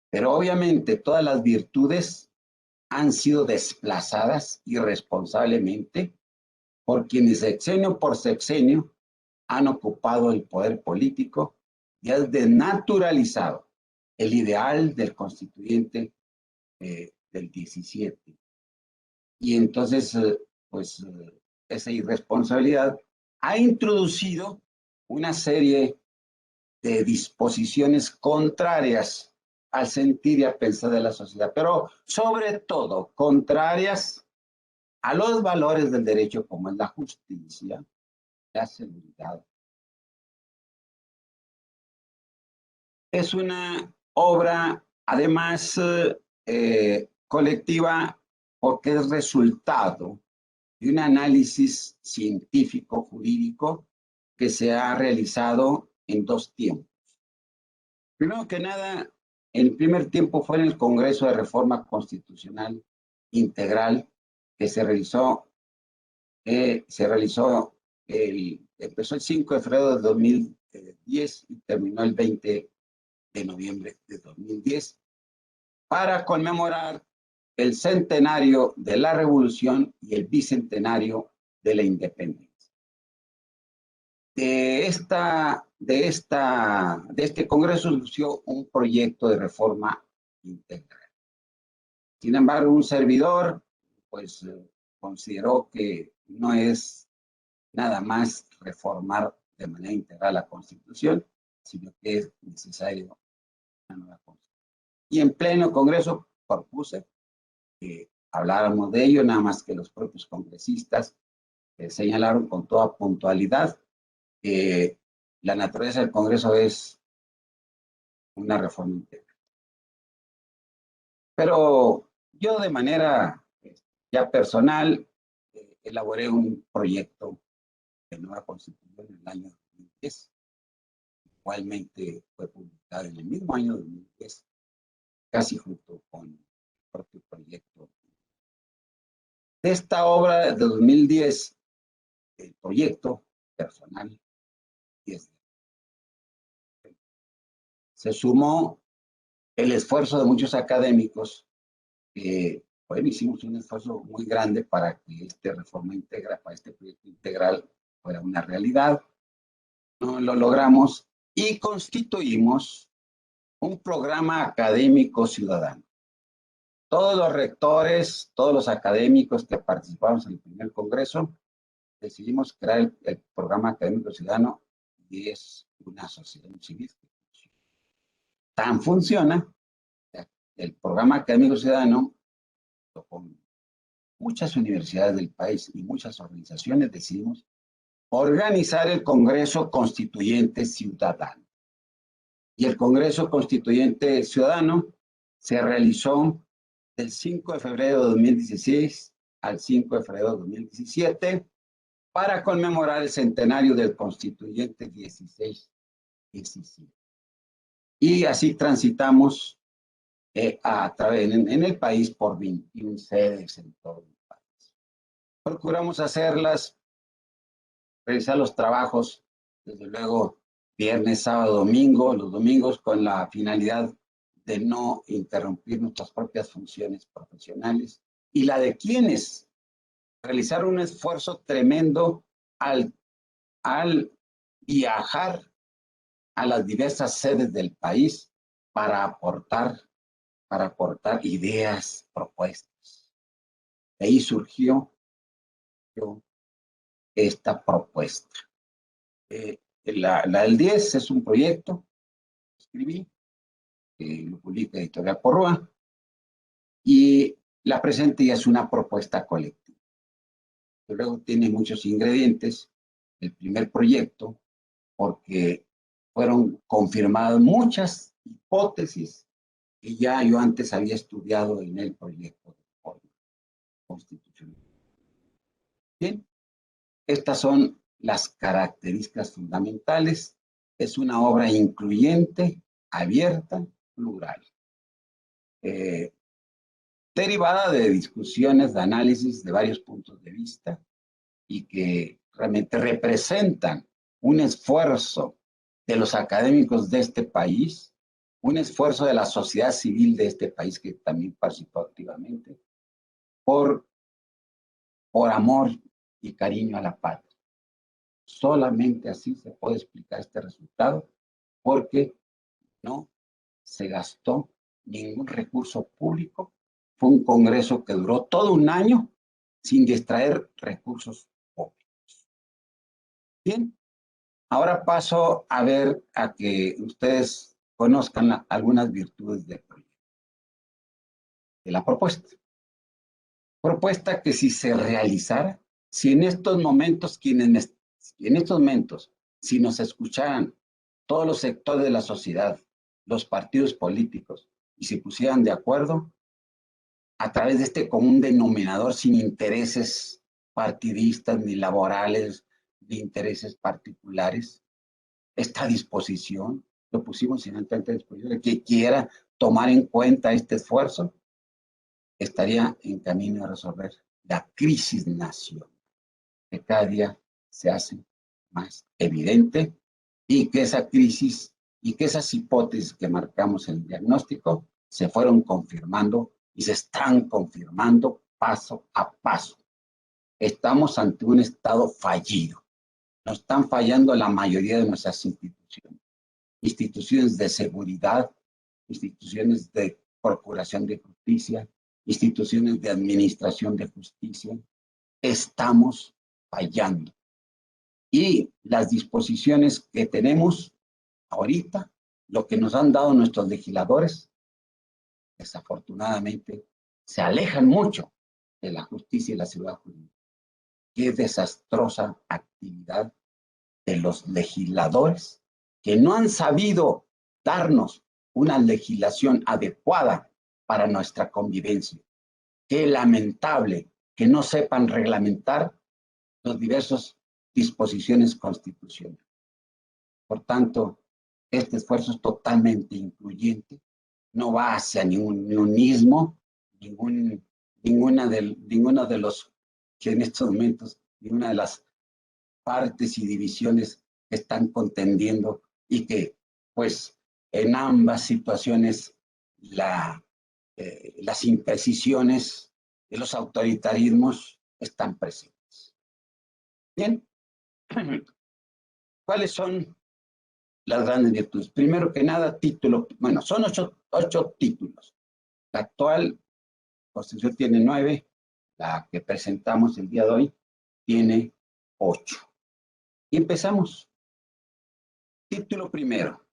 pero obviamente todas las virtudes han sido desplazadas irresponsablemente por quienes sexenio por sexenio han ocupado el poder político y han desnaturalizado el ideal del constituyente del 17. Y entonces, pues, esa irresponsabilidad ha introducido una serie de disposiciones contrarias al sentir y al pensar de la sociedad, pero sobre todo contrarias a los valores del derecho como es la justicia, la seguridad. Es una obra, además, colectiva porque es resultado de un análisis científico jurídico que se ha realizado en dos tiempos. Primero que nada, el primer tiempo fue en el Congreso de Reforma Constitucional Integral que empezó el 5 de febrero de 2010 y terminó el 20 de noviembre de 2010 para conmemorar el centenario de la Revolución y el bicentenario de la Independencia. De este Congreso surgió un proyecto de reforma integral. Sin embargo, un servidor, pues, consideró que no es nada más reformar de manera integral la Constitución, sino que es necesario una nueva Constitución. Y en pleno Congreso propuse que habláramos de ello, nada más que los propios congresistas señalaron con toda puntualidad que la naturaleza del Congreso es una reforma integral. Pero yo de manera ya personal elaboré un proyecto de nueva Constitución en el año 2010. Igualmente fue publicado en el mismo año 2010 casi junto con el propio proyecto. De esta obra de 2010, el proyecto personal, se sumó el esfuerzo de muchos académicos que, bueno, hicimos un esfuerzo muy grande para que para este proyecto integral fuera una realidad. No lo logramos y constituimos un programa académico ciudadano. Todos los rectores, todos los académicos que participamos en el primer congreso, decidimos crear el programa académico ciudadano y es una sociedad civil. Tan funciona el programa académico ciudadano con muchas universidades del país y muchas organizaciones decidimos organizar el Congreso Constituyente Ciudadano. Y el Congreso Constituyente Ciudadano se realizó del 5 de febrero de 2016 al 5 de febrero de 2017 para conmemorar el centenario del Constituyente 16-17. Y así transitamos en el país por 21 sedes en todo el país. Procuramos realizar los trabajos, desde luego, viernes, sábado, domingo, los domingos, con la finalidad de no interrumpir nuestras propias funciones profesionales y la de quienes realizaron un esfuerzo tremendo al viajar a las diversas sedes del país para aportar ideas, propuestas. De ahí surgió esta propuesta. La del 10 es un proyecto que escribí, que lo publica Editorial Porrúa, y la presente ya es una propuesta colectiva. Luego tiene muchos ingredientes, el primer proyecto, porque fueron confirmadas muchas hipótesis que ya yo antes había estudiado en el proyecto de reforma constitucional. Bien, estas son las características fundamentales. Es una obra incluyente, abierta, plural. Derivada de discusiones, de análisis de varios puntos de vista y que realmente representan un esfuerzo de los académicos de este país, un esfuerzo de la sociedad civil de este país que también participó activamente, por amor y cariño a la patria. Solamente así se puede explicar este resultado, porque no se gastó ningún recurso público. Fue un congreso que duró todo un año sin distraer recursos públicos. Bien, ahora paso a que ustedes conozcan algunas virtudes del proyecto, de la propuesta. Propuesta que si se realizara, si en estos momentos, si nos escucharan todos los sectores de la sociedad, los partidos políticos, y se pusieran de acuerdo a través de este común denominador sin intereses partidistas ni laborales, ni intereses particulares, esta disposición, lo pusimos en tanta disposición, de que quiera tomar en cuenta este esfuerzo, estaría en camino a resolver la crisis nacional, que cada día se hace más evidente, y que esa crisis y que esas hipótesis que marcamos en el diagnóstico se fueron confirmando y se están confirmando paso a paso. Estamos ante un Estado fallido. Nos están fallando la mayoría de nuestras instituciones. Instituciones de seguridad, instituciones de procuración de justicia, instituciones de administración de justicia. Estamos fallando. Y las disposiciones que tenemos ahorita, lo que nos han dado nuestros legisladores, desafortunadamente, se alejan mucho de la justicia y la seguridad jurídica. Qué desastrosa actividad de los legisladores que no han sabido darnos una legislación adecuada para nuestra convivencia. Qué lamentable que no sepan reglamentar las diversas disposiciones constitucionales. Por tanto, este esfuerzo es totalmente incluyente no va hacia ningún ismo, ninguna de los que en estos momentos, ninguna de las partes y divisiones que están contendiendo y que, pues, en ambas situaciones las imprecisiones de los autoritarismos están presentes. Bien, ¿cuáles son las grandes virtudes? Primero que nada, título, bueno, son ocho títulos. La actual Constitución tiene 9, la que presentamos el día de hoy tiene 8. Y empezamos. Título primero.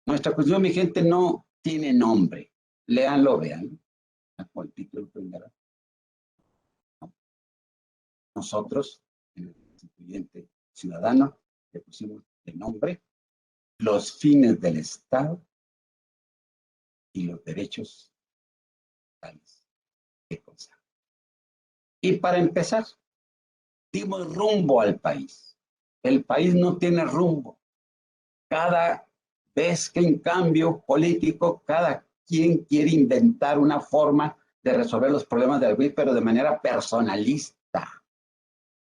Nuestra Constitución vigente no tiene nombre. Léanlo, vean. El título primero. Nosotros, en el constituyente ciudadano, le pusimos de nombre los fines del Estado y los derechos tales que consagran. Y para empezar, dimos rumbo al país. El país no tiene rumbo. Cada vez que en cambio político, cada quien quiere inventar una forma de resolver los problemas del país, pero de manera personalista,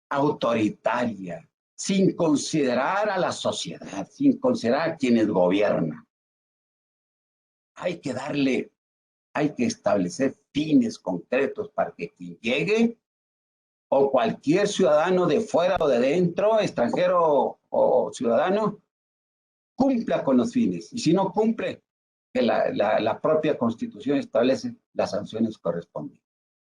autoritaria, sin considerar a la sociedad, sin considerar a quienes gobiernan. Hay que establecer fines concretos para que quien llegue o cualquier ciudadano de fuera o de dentro, extranjero o ciudadano, cumpla con los fines. Y si no cumple, que la propia Constitución establece las sanciones correspondientes.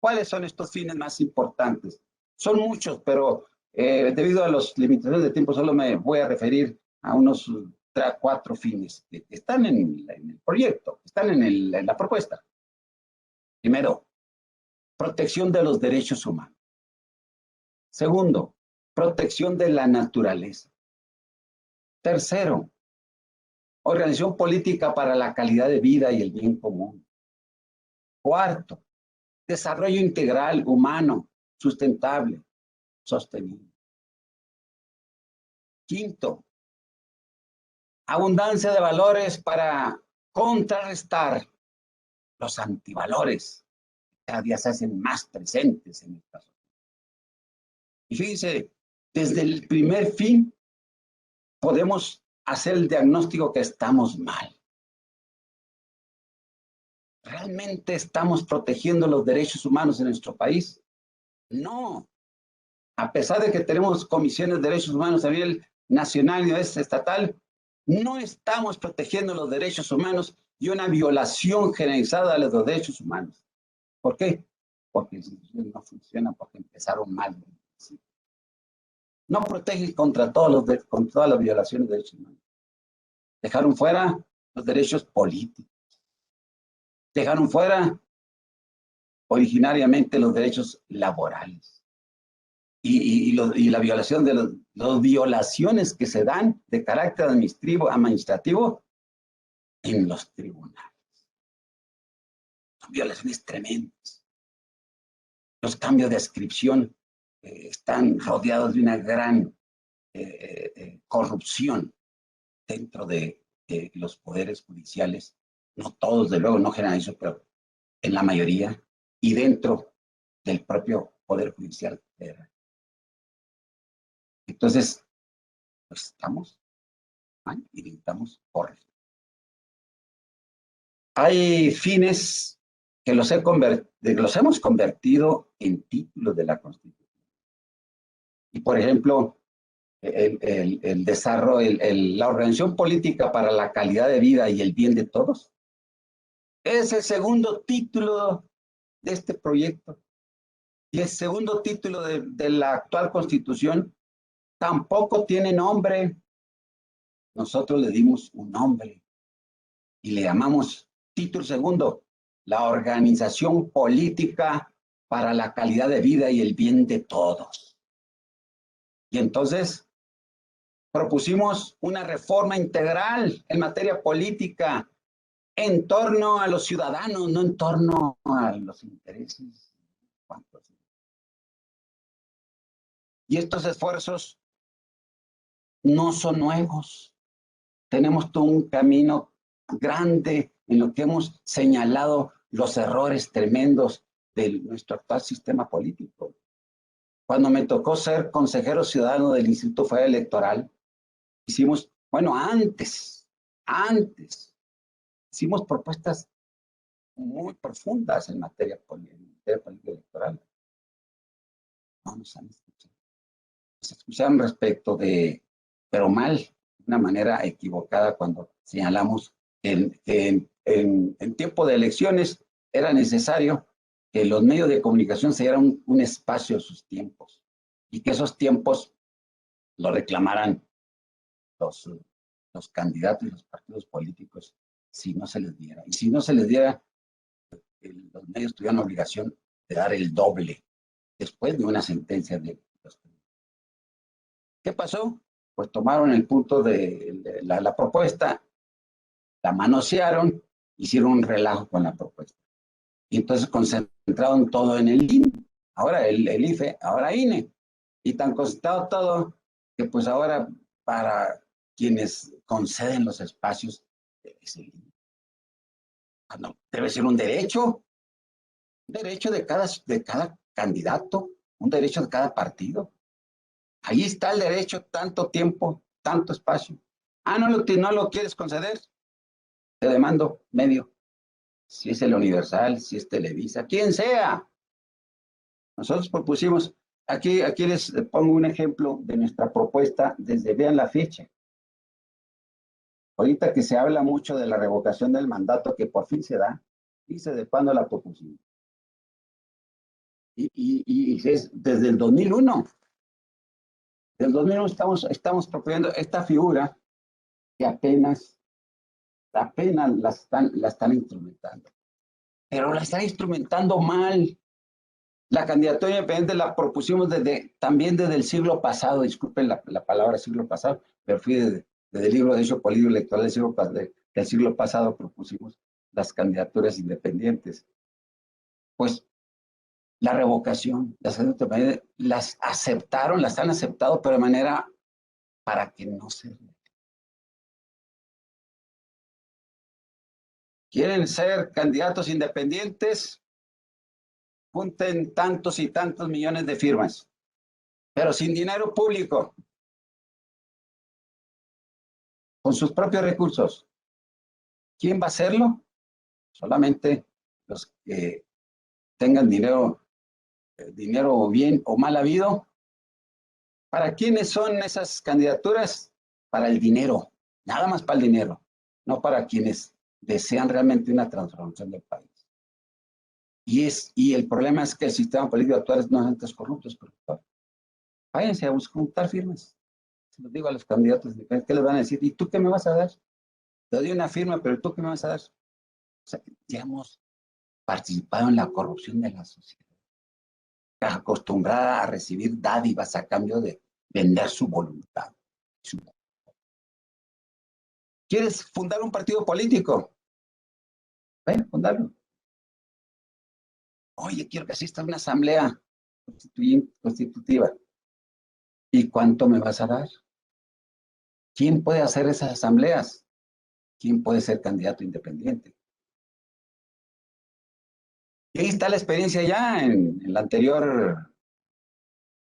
¿Cuáles son estos fines más importantes? Son muchos, pero debido a las limitaciones de tiempo, solo me voy a referir a unos 4 fines que están en el proyecto, están en la propuesta. Primero, protección de los derechos humanos. Segundo, protección de la naturaleza. Tercero, organización política para la calidad de vida y el bien común. Cuarto, desarrollo integral, humano, sustentable, sostenible. Quinto, abundancia de valores para contrarrestar los antivalores que cada día se hacen más presentes en esta sociedad. Y fíjense, desde el primer fin podemos hacer el diagnóstico que estamos mal. ¿Realmente estamos protegiendo los derechos humanos en nuestro país? No. A pesar de que tenemos comisiones de derechos humanos a nivel nacional y estatal, no estamos protegiendo los derechos humanos y una violación generalizada de los derechos humanos. ¿Por qué? Porque las instituciones no funcionan, porque empezaron mal. No protegen contra todas las violaciones de derechos humanos. Dejaron fuera los derechos políticos. Dejaron fuera originariamente los derechos laborales. Y la violación de las violaciones que se dan de carácter administrativo en los tribunales. Son violaciones tremendas. Los cambios de adscripción están rodeados de una gran corrupción dentro de los poderes judiciales. No todos, de luego, no generalizo, pero en la mayoría, y dentro del propio Poder Judicial federal. Entonces, pues estamos mal y necesitamos corregir. Hay fines que los hemos convertido en títulos de la Constitución. Y, por ejemplo, el desarrollo, la organización política para la calidad de vida y el bien de todos, es el segundo título de este proyecto. Y el segundo título de la actual Constitución tampoco tiene nombre. Nosotros le dimos un nombre y le llamamos título segundo, la organización política para la calidad de vida y el bien de todos. Y entonces propusimos una reforma integral en materia política en torno a los ciudadanos, no en torno a los intereses. Y estos esfuerzos no son nuevos. Tenemos todo un camino grande en lo que hemos señalado los errores tremendos de nuestro actual sistema político. Cuando me tocó ser consejero ciudadano del Instituto Federal Electoral, hicimos, bueno, antes, hicimos propuestas muy profundas en materia política electoral. No nos han escuchado. Nos escucharon respecto de, pero mal, de una manera equivocada, cuando señalamos que en tiempo de elecciones era necesario que los medios de comunicación se dieran un espacio a sus tiempos y que esos tiempos lo reclamaran los candidatos y los partidos políticos si no se les diera. Y si no se les diera, los medios tuvieran la obligación de dar el doble después de una sentencia de los tribunales. ¿Qué pasó? Pues tomaron el punto de la propuesta, la manosearon, hicieron un relajo con la propuesta. Y entonces concentraron todo en el INE. Ahora el IFE, ahora INE. Y tan concentrado todo que pues ahora para quienes conceden los espacios es el INE. No, debe ser un derecho de cada candidato, un derecho de cada partido. Ahí está el derecho, tanto tiempo, tanto espacio. Ah, no lo quieres conceder, te demando medio. Si es el Universal, si es Televisa, quien sea. Nosotros propusimos, aquí les pongo un ejemplo de nuestra propuesta vean la fecha. Ahorita que se habla mucho de la revocación del mandato, que por fin se da, dice de cuándo la propusimos. Y es desde el 2001. Desde el 2001 estamos proponiendo esta figura que apenas la están instrumentando. Pero la están instrumentando mal. La candidatura independiente la propusimos también desde el siglo pasado, disculpen la palabra siglo pasado, pero fui desde el libro de Derecho Político Electoral del siglo pasado propusimos las candidaturas independientes. Pues la revocación, las aceptaron, las han aceptado, pero de manera para que no se... ¿Quieren ser candidatos independientes? Junten tantos y tantos millones de firmas, pero sin dinero público, con sus propios recursos. ¿Quién va a hacerlo? Solamente los que tengan dinero bien o mal habido. ¿Para quiénes son esas candidaturas? Para el dinero, nada más para el dinero, no para quienes desean realmente una transformación del país. Y el problema es que el sistema político actual no es antes corrupto, es corruptor. Váyanse a juntar firmas. Se los digo a los candidatos, ¿qué les van a decir? ¿Y tú qué me vas a dar? Te doy una firma, pero ¿tú qué me vas a dar? O sea, ya hemos participado en la corrupción de la sociedad, acostumbrada a recibir dádivas a cambio de vender su voluntad. ¿Quieres fundar un partido político? Ven, fundarlo. Oye, quiero que asista a una asamblea constitutiva. ¿Y cuánto me vas a dar? ¿Quién puede hacer esas asambleas? ¿Quién puede ser candidato independiente? Y ahí está la experiencia ya en la anterior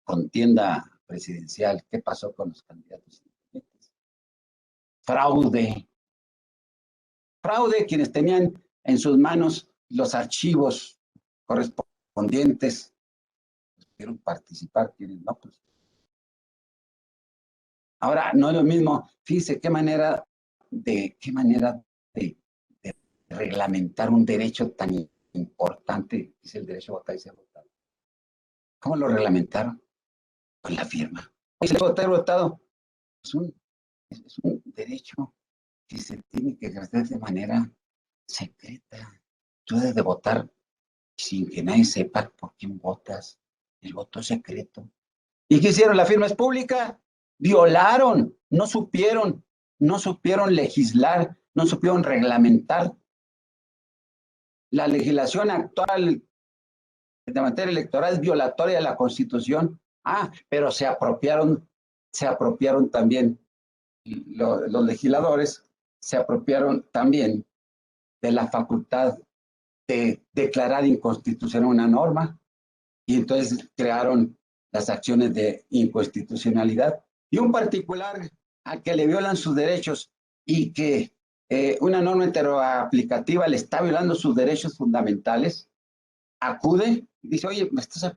contienda presidencial. ¿Qué pasó con los candidatos independientes? Fraude. Fraude, quienes tenían en sus manos los archivos correspondientes, pudieron participar, quienes no, pues. Ahora, no es lo mismo, fíjense qué manera de reglamentar un derecho tan importante, que es el derecho a votar y ser votado. ¿Cómo lo reglamentaron? Con la firma. El votado es un derecho que se tiene que ejercer de manera secreta. Tú debes de votar sin que nadie sepa por quién votas. El voto es secreto. ¿Y qué hicieron? La firma es pública. Violaron, no supieron legislar, no supieron reglamentar. La legislación actual de materia electoral es violatoria de la Constitución. Ah, pero se apropiaron también los legisladores, se apropiaron también de la facultad de declarar inconstitucional una norma y entonces crearon las acciones de inconstitucionalidad. Y un particular al que le violan sus derechos y que una norma heteroaplicativa le está violando sus derechos fundamentales, acude y dice, oye, me estás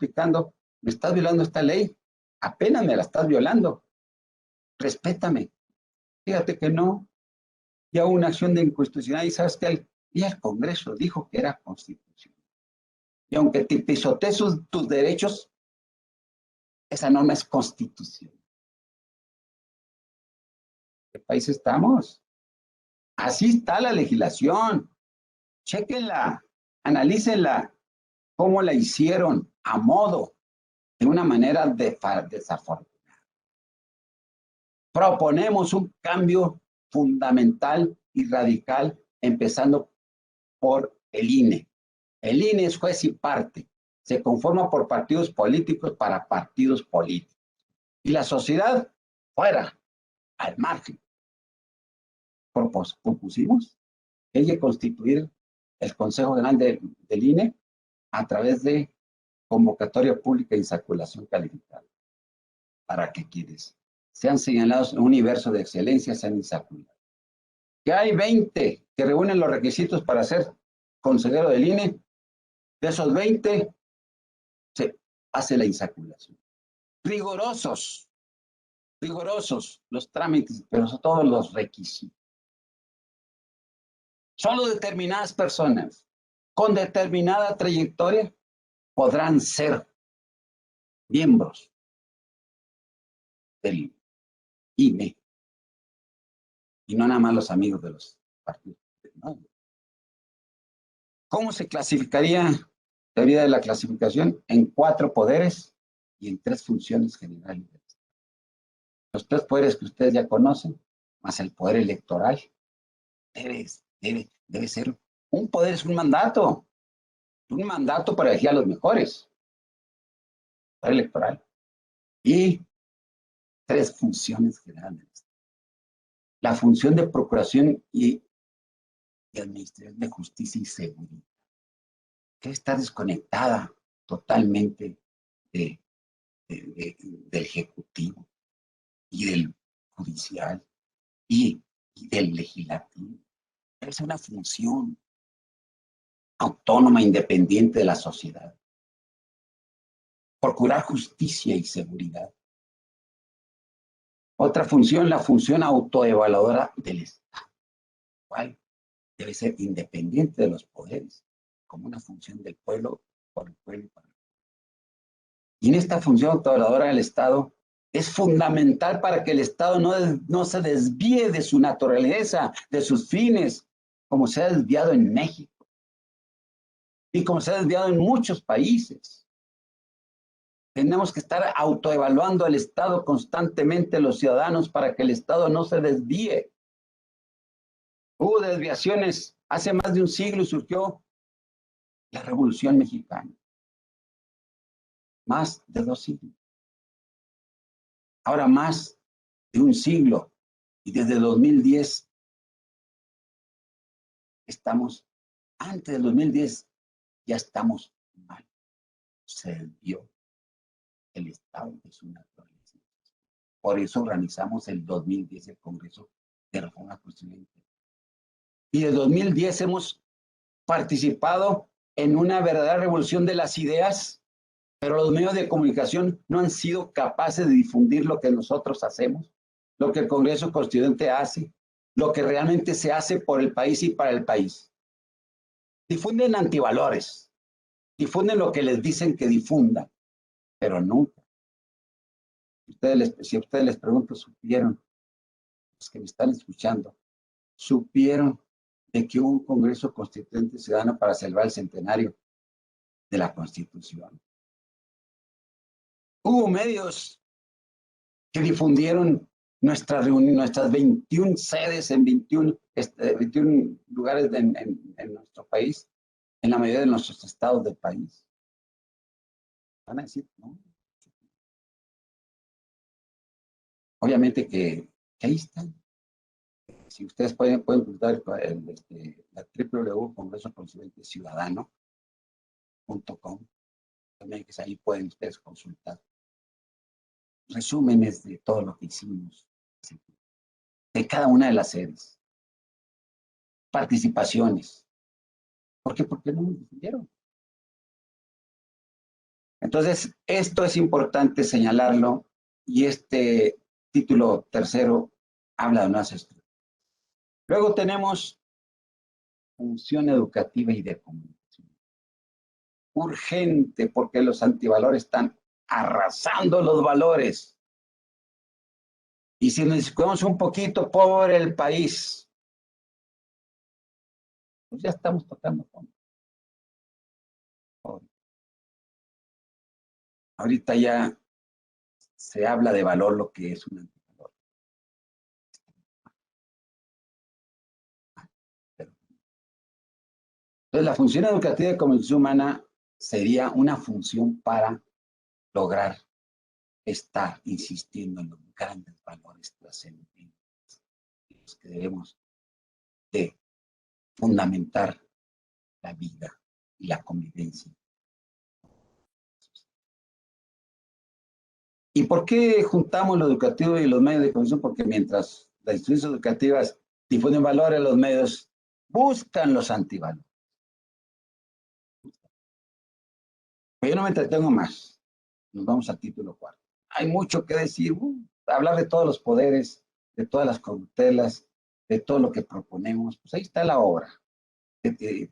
violando esta ley, apenas me la estás violando, respétame. Fíjate que no, ya hubo una acción de inconstitucionalidad y sabes que ya el Congreso dijo que era constitucional. Y aunque te pisotees tus derechos, esa norma es constitucional. ¿En qué país estamos? Así está la legislación. Chéquenla, analícenla, cómo la hicieron a modo, de una manera desafortunada. Proponemos un cambio fundamental y radical, empezando por el INE. El INE es juez y parte. Se conforma por partidos políticos para partidos políticos. Y la sociedad, fuera, al margen. Propusimos que hay que constituir el Consejo General del INE a través de convocatoria pública e insaculación calificada, para que quienes sean señalados en un universo de excelencia sean insaculados. Que hay 20 que reúnen los requisitos para ser consejero del INE, de esos 20 se hace la insaculación. Rigurosos los trámites, pero sobre todo los requisitos. Solo determinadas personas con determinada trayectoria podrán ser miembros del INE y no nada más los amigos de los partidos. ¿No? ¿Cómo se clasificaría la teoría de la clasificación? En 4 poderes y en 3 funciones generales. Los 3 poderes que ustedes ya conocen, más el poder electoral, debe ser un poder, es un mandato para elegir a los mejores, poder electoral, y 3 funciones generales. La función de procuración y administración de justicia y seguridad, que está desconectada totalmente del Ejecutivo y del Judicial y del Legislativo. Es una función autónoma, independiente de la sociedad. Procurar justicia y seguridad. Otra función, la función autoevaluadora del Estado, cual debe ser independiente de los poderes, como una función del pueblo, por el pueblo y para el pueblo. Y en esta función autoevaluadora del Estado es fundamental para que el Estado no se desvíe de su naturaleza, de sus fines, como se ha desviado en México y como se ha desviado en muchos países. Tenemos que estar autoevaluando al Estado constantemente, los ciudadanos, para que el Estado no se desvíe. Hubo desviaciones. Hace más de un siglo surgió la Revolución Mexicana. Más de 2 siglos. Ahora más de un siglo. Y desde 2010 estamos, antes del 2010 ya estamos mal. Se desvió el Estado de su naturaleza. Por eso organizamos el 2010 el Congreso de Reforma Constitucional. Y de 2010 hemos participado en una verdadera revolución de las ideas, pero los medios de comunicación no han sido capaces de difundir lo que nosotros hacemos, lo que el Congreso Constituyente hace, lo que realmente se hace por el país y para el país. Difunden antivalores, difunden lo que les dicen que difundan, pero nunca. Si a ustedes les pregunto, supieron, los que me están escuchando, supieron de que hubo un Congreso Constituyente Ciudadano para celebrar el centenario de la Constitución. Hubo medios que difundieron nuestras 21 sedes en 21 lugares en nuestro país, en la mayoría de nuestros estados del país. Van a decir, no. Obviamente que ahí están. Si ustedes pueden consultar la www.congresoconstituyenteciudadano.com, también que ahí pueden ustedes consultar resúmenes de todo lo que hicimos, de cada una de las sedes, participaciones. ¿Por qué? Porque no nos difundieron. Entonces, esto es importante señalarlo, y este título tercero habla de nuevas estructuras. Luego tenemos función educativa y de comunicación. Urgente, porque los antivalores están arrasando los valores. Y si nos discutimos un poquito por el país, pues ya estamos tocando fondo. Ahorita ya se habla de valor, lo que es un antivalor. Entonces, la función educativa de comunicación humana sería una función para lograr estar insistiendo en los grandes valores trascendentes, los que debemos de fundamentar la vida y la convivencia. ¿Y por qué juntamos lo educativo y los medios de comunicación? Porque mientras las instituciones educativas difunden valores, los medios buscan los antivalores. Pero yo no me entretengo más. Nos vamos al título 4. Hay mucho que decir, hablar de todos los poderes, de todas las corruptelas, de todo lo que proponemos. Pues ahí está la obra.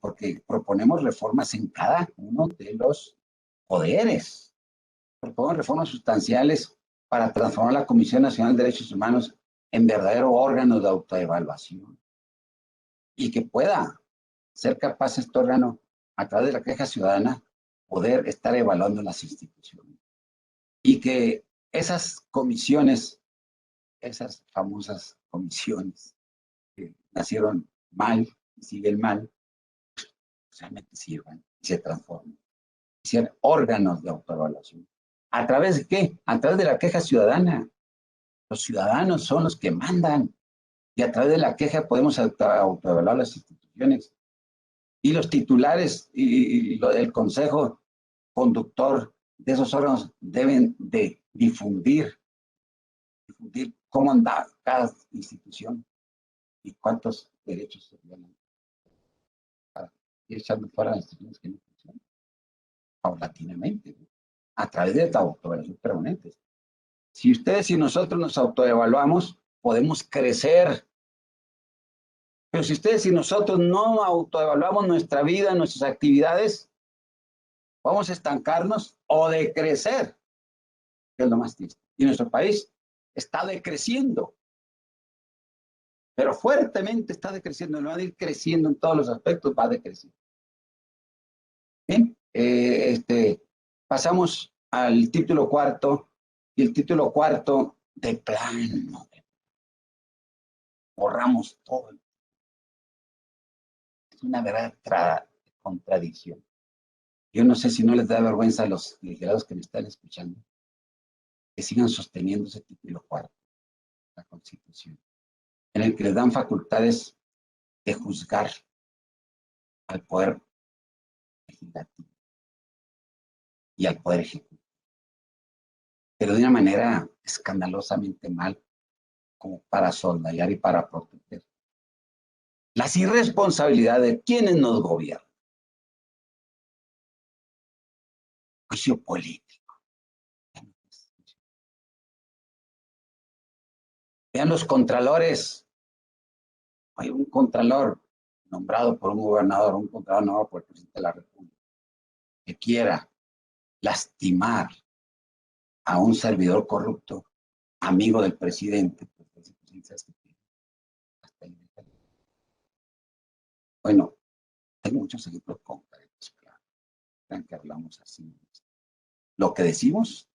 Porque proponemos reformas en cada uno de los poderes. Proponemos reformas sustanciales para transformar la Comisión Nacional de Derechos Humanos en verdadero órgano de autoevaluación, y que pueda ser capaz este órgano, a través de la queja ciudadana, poder estar evaluando las instituciones, y que esas comisiones, esas famosas comisiones que nacieron mal y siguen mal, realmente sirvan y se transformen, y sean órganos de autoevaluación. ¿A través de qué? A través de la queja ciudadana. Los ciudadanos son los que mandan, y a través de la queja podemos autoevaluar las instituciones. Y los titulares y el consejo conductor de esos órganos deben de difundir cómo anda cada institución y cuántos derechos se violan, para ir echando fuera las instituciones que no funcionan paulatinamente, ¿no? A través de la autoevaluación permanente. Si ustedes y nosotros nos autoevaluamos, podemos crecer. Pero si ustedes y nosotros no autoevaluamos nuestra vida, nuestras actividades, vamos a estancarnos o decrecer, que es lo más triste. Y nuestro país está decreciendo, pero fuertemente está decreciendo. No va a ir creciendo en todos los aspectos, va a decrecer. Bien, pasamos al título cuarto, y el título cuarto, de plano, borramos todo. Es una verdadera contradicción. Yo no sé si no les da vergüenza a los legisladores que me están escuchando, que sigan sosteniendo ese título cuarto, la Constitución, en el que les dan facultades de juzgar al Poder Legislativo y al Poder Ejecutivo, pero de una manera escandalosamente mal, como para soldar y para proteger las irresponsabilidades de quienes nos gobiernan. Juicio político. Vean los contralores. Hay un contralor nombrado por un gobernador, un contralor nombrado por el presidente de la República, que quiera lastimar a un servidor corrupto, amigo del presidente. Bueno, hay muchos ejemplos concretos, claro. Vean que hablamos así. Lo que decimos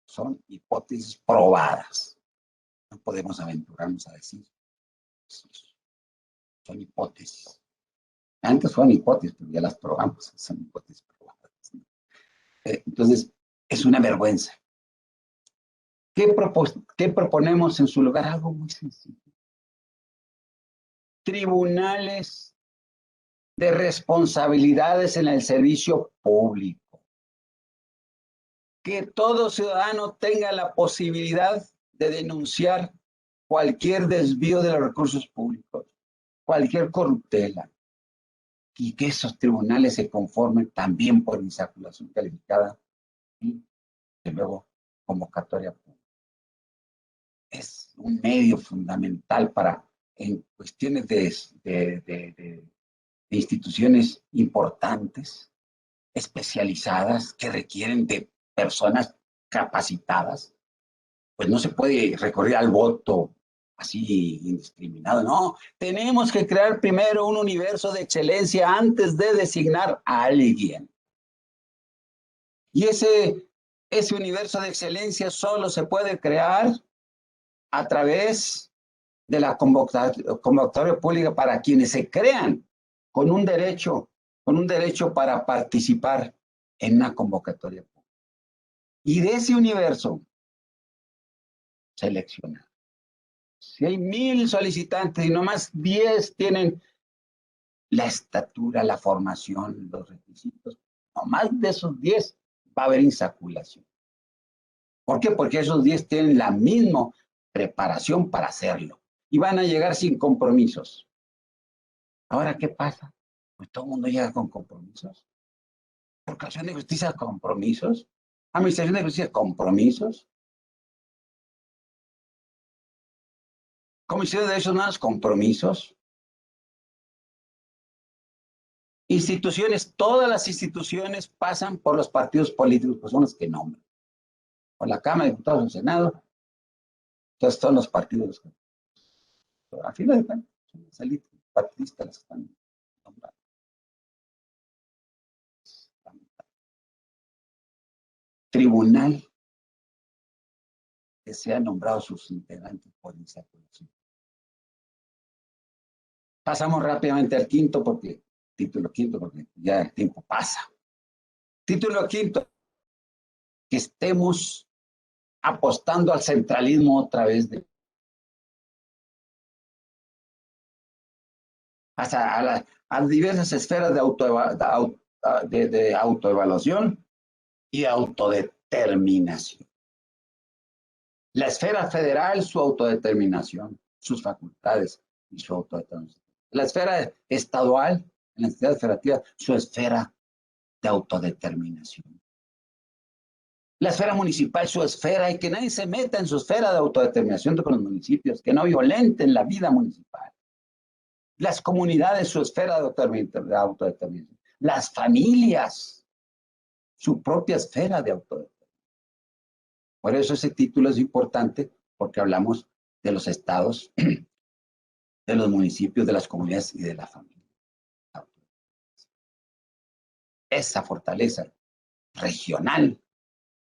son hipótesis probadas. No podemos aventurarnos a decir. Son hipótesis. Antes fueron hipótesis, pero ya las probamos. Son hipótesis probadas. Entonces, es una vergüenza. ¿Qué proponemos en su lugar? Algo muy sencillo. tribunales de responsabilidades en el servicio público. Que todo ciudadano tenga la posibilidad de denunciar cualquier desvío de los recursos públicos, cualquier corruptela, y que esos tribunales se conformen también por insaculación calificada y luego convocatoria pública. Es un medio fundamental para, en cuestiones de instituciones importantes, especializadas, que requieren de personas capacitadas, pues no se puede recurrir al voto así indiscriminado. No, tenemos que crear primero un universo de excelencia antes de designar a alguien. Y ese universo de excelencia solo se puede crear a través de la convocatoria pública para quienes se crean con un derecho para participar en una convocatoria pública. Y de ese universo, seleccionar. Si hay 1000 solicitantes y nomás 10 tienen la estatura, la formación, los requisitos, nomás de esos 10 va a haber insaculación. ¿Por qué? Porque esos 10 tienen la misma preparación para hacerlo y van a llegar sin compromisos. Ahora, ¿qué pasa? Pues todo el mundo llega con compromisos. Procuración de Justicia, compromisos. Administración de Justicia, compromisos. Comisión de Derechos Humanos, compromisos. Instituciones, todas las instituciones pasan por los partidos políticos, pues son los que nombran. Por la Cámara de Diputados y el Senado, entonces son los partidos. Pero a fin de cuentas, son las élites partidistas las que están nombrando. Tribunal que sean nombrados sus integrantes por insaculación. Pasamos rápidamente al título quinto, porque ya el tiempo pasa. Título quinto, que estemos apostando al centralismo otra vez hasta a diversas esferas de autoevaluación y autodeterminación. La esfera federal, su autodeterminación, sus facultades y su autodeterminación. La esfera estadual, la entidad federativa, su esfera de autodeterminación. La esfera municipal, su esfera, y que nadie se meta en su esfera de autodeterminación con los municipios, que no violenten la vida municipal. Las comunidades, su esfera de autodeterminación. Las familias, su propia esfera de autodeterminación. Por eso ese título es importante, porque hablamos de los estados, de los municipios, de las comunidades y de la familia. Esa fortaleza regional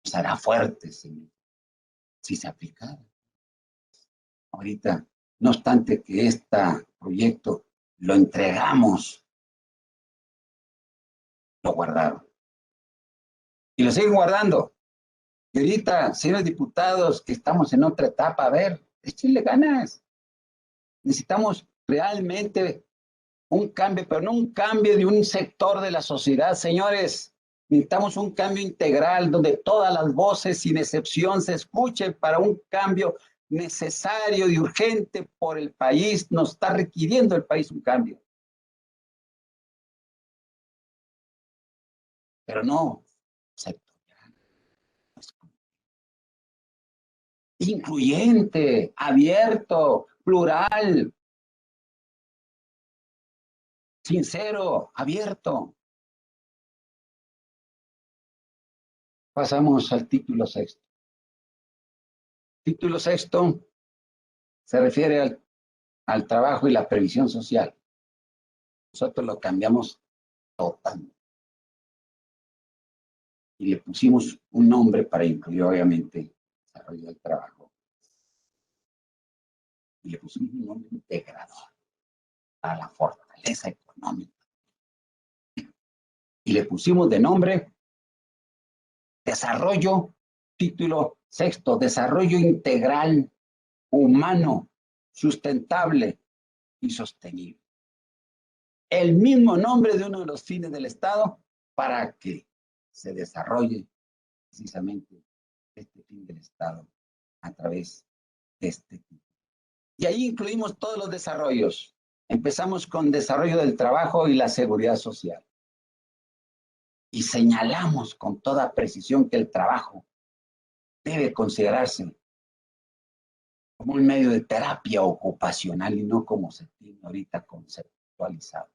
nos hará fuertes si se aplicara. Ahorita, no obstante que este proyecto lo entregamos, lo guardaron. Y lo siguen guardando. Y ahorita, señores diputados, que estamos en otra etapa, a ver, échenle ganas. Necesitamos realmente un cambio, pero no un cambio de un sector de la sociedad, señores. Necesitamos un cambio integral donde todas las voces, sin excepción, se escuchen para un cambio necesario y urgente por el país. Nos está requiriendo el país un cambio. Pero no sectorial. Incluyente, abierto, plural, sincero, abierto. Pasamos al título sexto. Título sexto se refiere al trabajo y la previsión social. Nosotros lo cambiamos totalmente. Y le pusimos un nombre para incluir, obviamente, el desarrollo del trabajo. Y le pusimos un nombre integrador para la fortaleza económica. Y le pusimos de nombre desarrollo, título sexto, desarrollo integral, humano, sustentable y sostenible. El mismo nombre de uno de los fines del Estado para que se desarrolle precisamente este fin del Estado a través de este tipo. Y ahí incluimos todos los desarrollos. Empezamos con desarrollo del trabajo y la seguridad social. Y señalamos con toda precisión que el trabajo debe considerarse como un medio de terapia ocupacional y no como se tiene ahorita conceptualizado.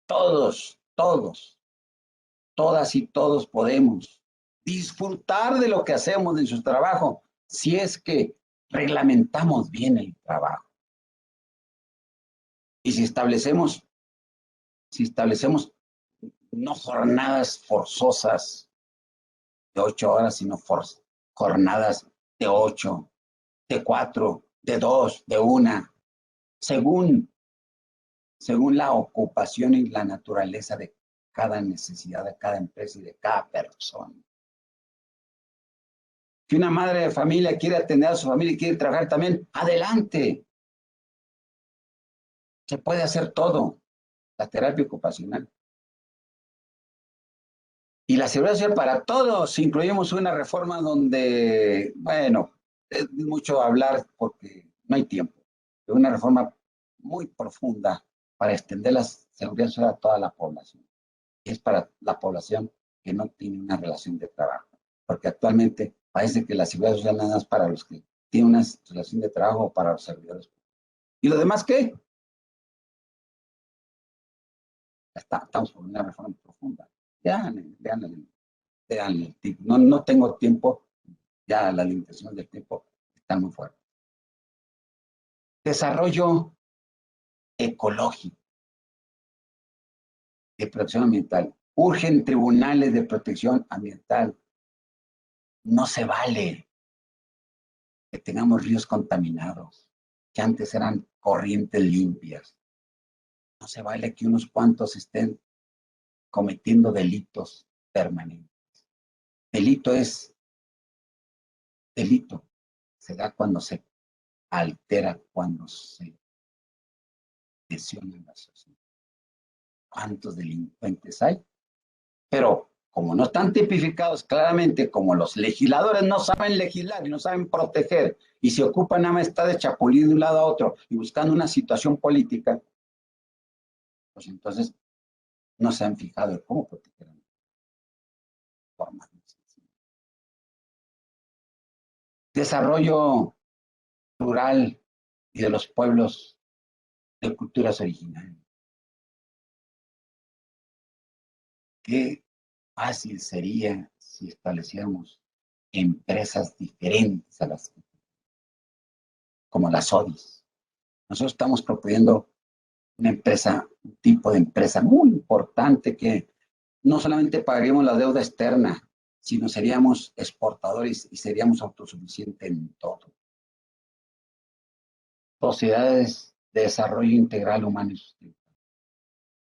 Todos, todas y todos podemos disfrutar de lo que hacemos en su trabajo si es que reglamentamos bien el trabajo. Y si establecemos no jornadas forzosas de 8 horas, sino jornadas de 8, de 4, de 2, de 1, según la ocupación y la naturaleza de cada necesidad de cada empresa y de cada persona. Si una madre de familia quiere atender a su familia y quiere trabajar también, adelante. Se puede hacer todo, la terapia ocupacional. Y la seguridad social para todos, incluimos una reforma donde, bueno, es mucho hablar porque no hay tiempo. Es una reforma muy profunda para extender la seguridad social a toda la población. Es para la población que no tiene una relación de trabajo. Porque actualmente parece que la seguridad social nada más para los que tienen una relación de trabajo o para los servidores. ¿Y lo demás qué? Estamos por una reforma profunda. Vean el tipo. No tengo tiempo, ya la limitación del tiempo está muy fuerte. Desarrollo ecológico de protección ambiental. Urgen tribunales de protección ambiental. No se vale que tengamos ríos contaminados, que antes eran corrientes limpias. No se vale que unos cuantos estén cometiendo delitos permanentes. Delito es delito. Se da cuando se altera, cuando se lesiona la sociedad. ¿Cuántos delincuentes hay? Pero como no están tipificados claramente, como los legisladores no saben legislar y no saben proteger, y se ocupan nada más de chapulín de un lado a otro y buscando una situación política, pues entonces no se han fijado en cómo proteger a la forma. Desarrollo rural y de los pueblos de culturas originarias. Qué fácil sería si estableciéramos empresas diferentes a las como las ODIs. Nosotros estamos proponiendo una empresa, un tipo de empresa muy importante que no solamente pagaríamos la deuda externa, sino seríamos exportadores y seríamos autosuficientes en todo. Sociedades de desarrollo integral humano y sustentable.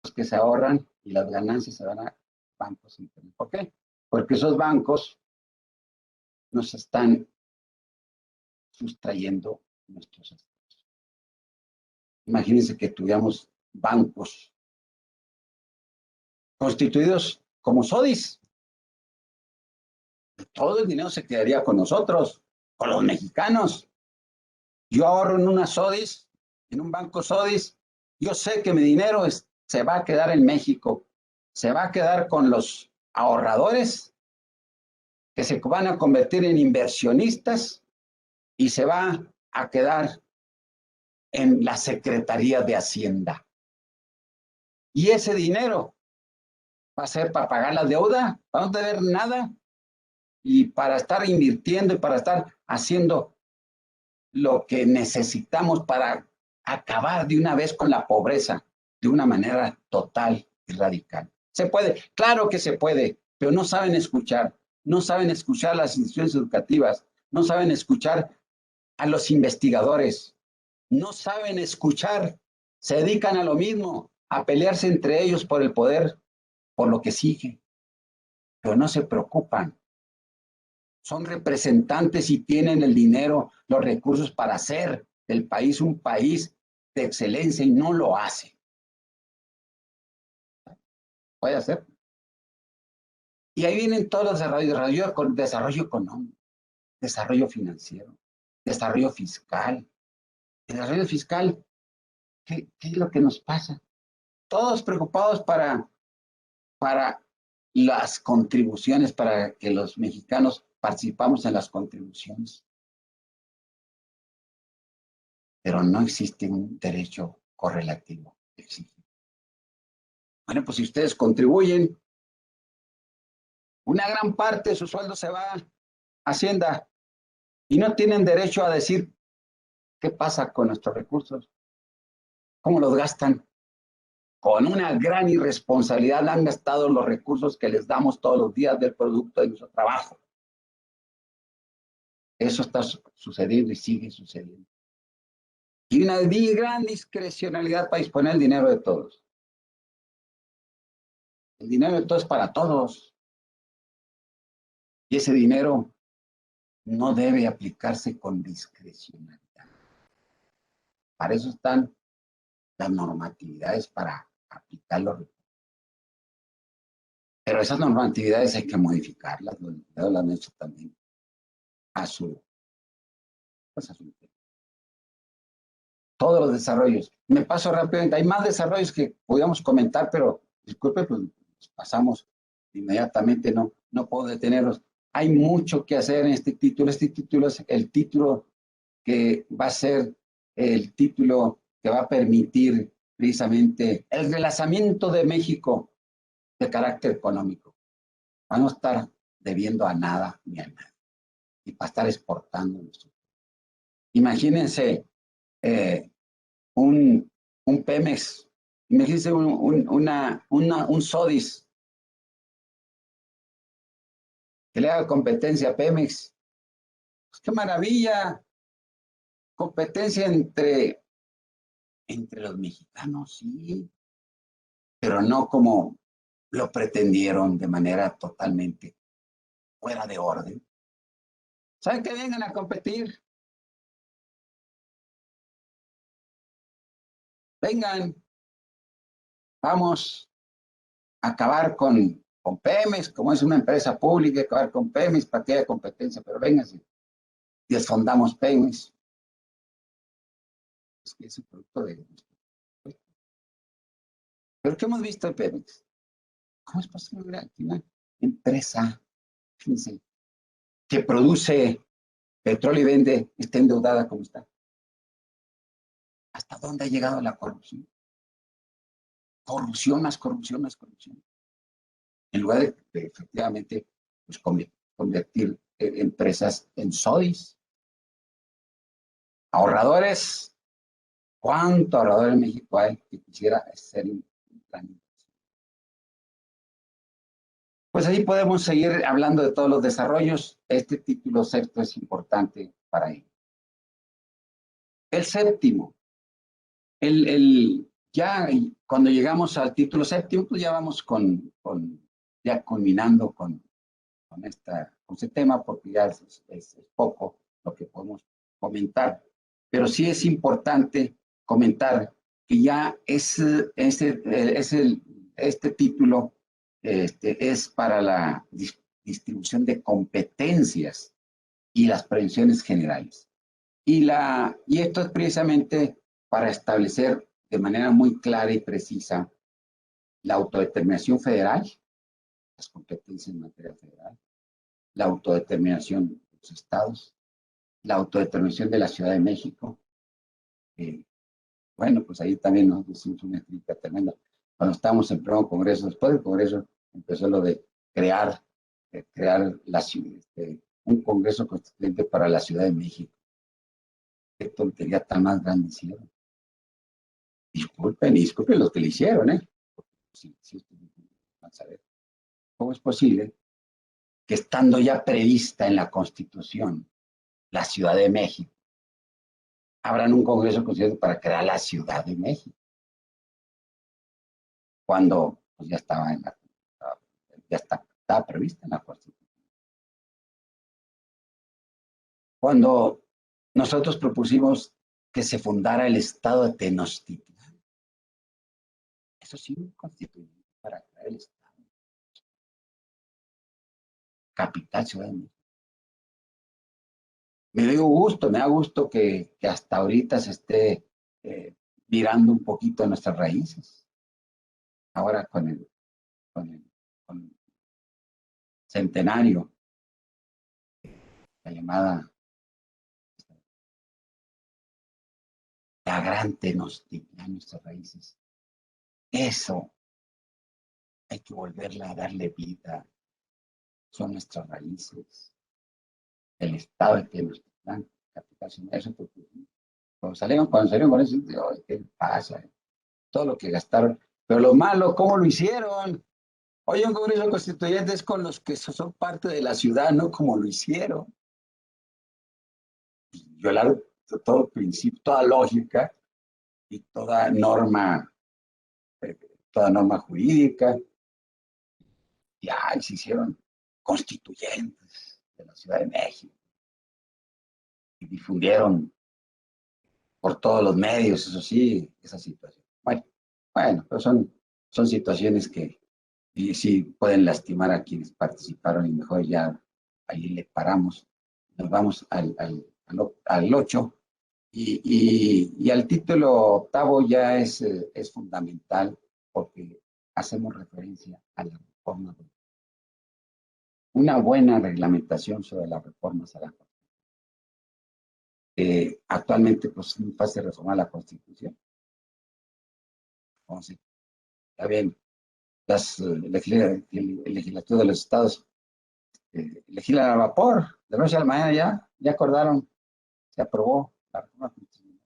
Los que se ahorran y las ganancias se van a bancos internos. ¿Por qué? Porque esos bancos nos están sustrayendo nuestros estados. Imagínense que tuviéramos bancos constituidos como SODIs. Todo el dinero se quedaría con nosotros, con los mexicanos. Yo ahorro en una SODIs, en un banco SODIs. Yo sé que mi dinero se va a quedar en México. Se va a quedar con los ahorradores que se van a convertir en inversionistas y se va a quedar en la Secretaría de Hacienda. Y ese dinero va a ser para pagar la deuda, para no tener nada y para estar invirtiendo y para estar haciendo lo que necesitamos para acabar de una vez con la pobreza de una manera total y radical. ¿Se puede? Claro que se puede, pero no saben escuchar. No saben escuchar las instituciones educativas, no saben escuchar a los investigadores, no saben escuchar, se dedican a lo mismo, a pelearse entre ellos por el poder, por lo que sigue, pero no se preocupan. Son representantes y tienen el dinero, los recursos para hacer del país un país de excelencia y no lo hace. Puede hacer. Y ahí vienen todos los desarrollo económico, desarrollo financiero, desarrollo fiscal. El desarrollo fiscal, ¿qué es lo que nos pasa? Todos preocupados para las contribuciones, para que los mexicanos participamos en las contribuciones. Pero no existe un derecho correlativo. Bueno, pues si ustedes contribuyen, una gran parte de su sueldo se va a Hacienda y no tienen derecho a decir qué pasa con nuestros recursos, cómo los gastan. Con una gran irresponsabilidad han gastado los recursos que les damos todos los días del producto de nuestro trabajo. Eso está sucediendo y sigue sucediendo. Y una gran discrecionalidad para disponer el dinero de todos. El dinero de todos es para todos. Y ese dinero no debe aplicarse con discrecionalidad. Para eso están las normatividades, para aplicarlo. Pero esas normatividades hay que modificarlas. Los diputados las han hecho también a su todos los desarrollos. Me paso rápidamente. Hay más desarrollos que podríamos comentar, pero disculpe, pues pasamos inmediatamente. No puedo detenerlos. Hay mucho que hacer en este título. Este título es el título que va a ser el título que va a permitir precisamente el relanzamiento de México de carácter económico. Para no estar debiendo a nada ni a nada. Y para estar exportando nuestro. Imagínense un Pemex, imagínense un Sodis que le haga competencia a Pemex. Pues qué maravilla, competencia entre los mexicanos, sí, pero no como lo pretendieron de manera totalmente fuera de orden. ¿Saben que vengan a competir? Vengan, vamos a acabar con Pemex, como es una empresa pública, acabar con Pemex para que haya competencia, pero vénganse, desfondamos Pemex. Es que es un producto de... Pero ¿qué hemos visto de Pemex? ¿Cómo es posible que una empresa, fíjense, que produce petróleo y vende, esté endeudada como está? ¿Hasta dónde ha llegado la corrupción? Corrupción más corrupción más corrupción. En lugar de efectivamente pues, convertir empresas en SODIs. Ahorradores. ¿Cuánto ahorrador en México hay que quisiera ser un plan? Pues ahí podemos seguir hablando de todos los desarrollos. Este título sexto es importante para ello. El séptimo. Ya cuando llegamos al título séptimo, pues ya vamos ya culminando con este tema, porque ya es poco lo que podemos comentar. Pero sí es importante comentar que ya este título es para la distribución de competencias y las prevenciones generales. Y esto es precisamente para establecer de manera muy clara y precisa la autodeterminación federal, las competencias en materia federal, la autodeterminación de los estados, la autodeterminación de la Ciudad de México. Bueno, pues ahí también nos hicimos una crítica tremenda. Cuando estábamos en pleno Congreso, después del Congreso, empezó lo de crear un Congreso Constituyente para la Ciudad de México. Qué tontería tan más grande hicieron. Disculpen los que le hicieron, ¿eh? Sí, van a saber. ¿Cómo es posible que estando ya prevista en la Constitución la Ciudad de México, abran un Congreso Constituyente para crear la Ciudad de México? Cuando pues, ya estaba estaba prevista en la Constitución. Cuando nosotros propusimos que se fundara el estado de Tenochtitlán. Eso sí, un constituyente para crear el estado. Capital Ciudad de México. Me da gusto que hasta ahorita se esté mirando un poquito nuestras raíces. Ahora con el centenario, la llamada la gran Tenochtitlán, nuestras raíces. Eso hay que volverla a darle vida. Son nuestras raíces. El estado de Tenochtitlán, capital Ciudad de México. Cuando salieron con eso, ¿qué pasa? Todo lo que gastaron. Pero lo malo, ¿cómo lo hicieron? Oye, un Congreso Constituyente es con los que son parte de la ciudad, no como lo hicieron. Violaron todo principio, toda lógica y toda norma jurídica. Y ay, se hicieron constituyentes de la Ciudad de México. Y difundieron por todos los medios, eso sí, esa situación. Bueno, pero son situaciones que y sí pueden lastimar a quienes participaron y mejor ya ahí le paramos. Nos vamos al 8 y al título octavo ya es fundamental porque hacemos referencia a la reforma. Una buena reglamentación sobre las reformas a la Constitución. Actualmente, pues, es fácil reformar la Constitución. Entonces, está bien, el legislativo de los estados legislan a vapor, de noche a la mañana ya acordaron, se aprobó la reforma constitucional.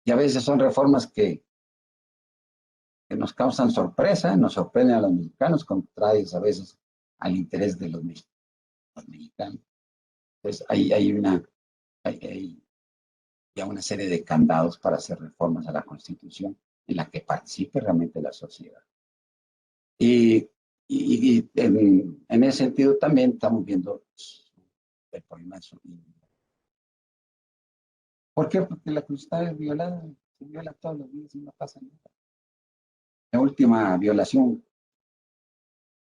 Y a veces son reformas que nos causan sorpresa, nos sorprenden a los mexicanos, contrarios a veces al interés de los mexicanos. Entonces, hay ya una serie de candados para hacer reformas a la Constitución en la que participe realmente la sociedad. Y en ese sentido también estamos viendo el problema de su vida. ¿Por qué? Porque la Constitución es violada, se viola todos los días y no pasa nada. La última violación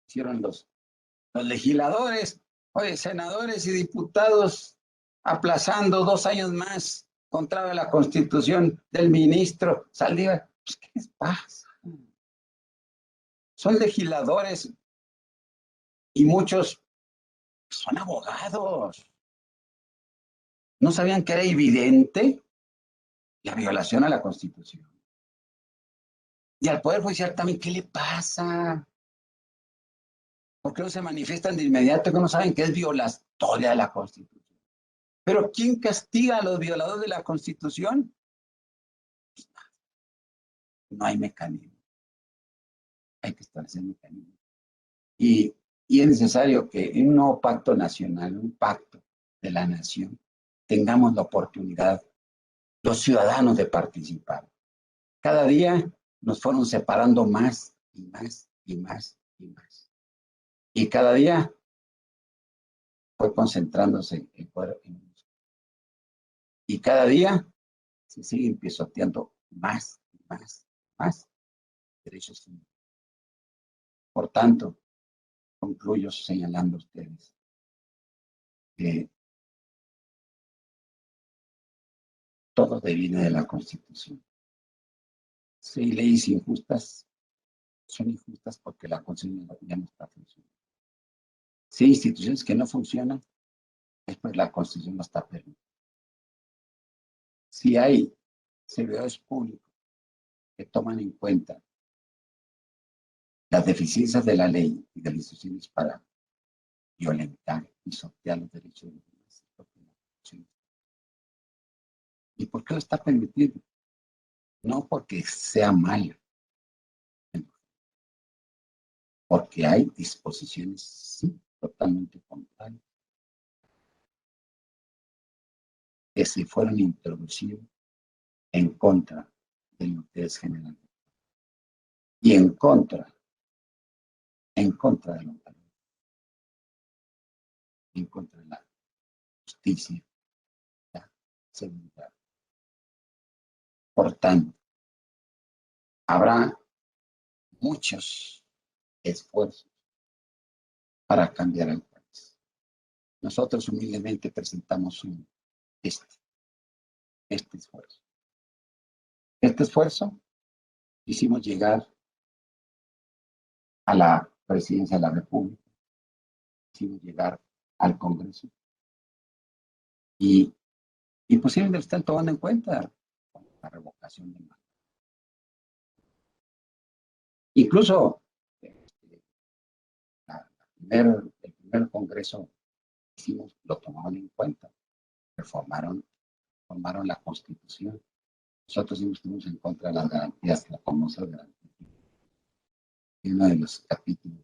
hicieron los legisladores, oye, senadores y diputados aplazando 2 años más contra la Constitución del ministro Saldívar. Pues, ¿qué les pasa? Son legisladores y muchos son abogados. ¿No sabían que era evidente la violación a la Constitución? Y al Poder Judicial también, ¿qué le pasa? ¿Por qué no se manifiestan de inmediato que no saben que es violatoria de la Constitución? Pero ¿quién castiga a los violadores de la Constitución? No hay mecanismo. Hay que establecer mecanismo. Y es necesario que en un nuevo pacto nacional, un pacto de la nación, tengamos la oportunidad, los ciudadanos, de participar. Cada día nos fueron separando más y más y más y más. Y cada día fue concentrándose el poder en uno. Y cada día se siguen pisoteando más y más y más derechos humanos. Por tanto, concluyo señalando a ustedes que todo deviene de la Constitución. Si hay leyes injustas, son injustas porque la Constitución ya no está funcionando. Si hay instituciones que no funcionan, es porque la Constitución no está permitida. Si hay servidores públicos que toman en cuenta las deficiencias de la ley y de las instituciones para violentar y sortear los derechos de los demás. ¿Y por qué lo está permitiendo? No porque sea malo, porque hay disposiciones sí, totalmente contrarias que se fueron introducidas en contra del interés general y en contra de los valores, en contra de la justicia, la seguridad Por tanto, habrá muchos esfuerzos para cambiar el país. Nosotros humildemente presentamos este esfuerzo. Este esfuerzo hicimos llegar a la Presidencia de la República, hicimos llegar al Congreso y posiblemente lo están tomando en cuenta la revocación de mando. Incluso el primer Congreso lo tomaron en cuenta, reformaron la Constitución. Nosotros estuvimos en contra de las garantías, la famosa garantía. Y uno de los capítulos.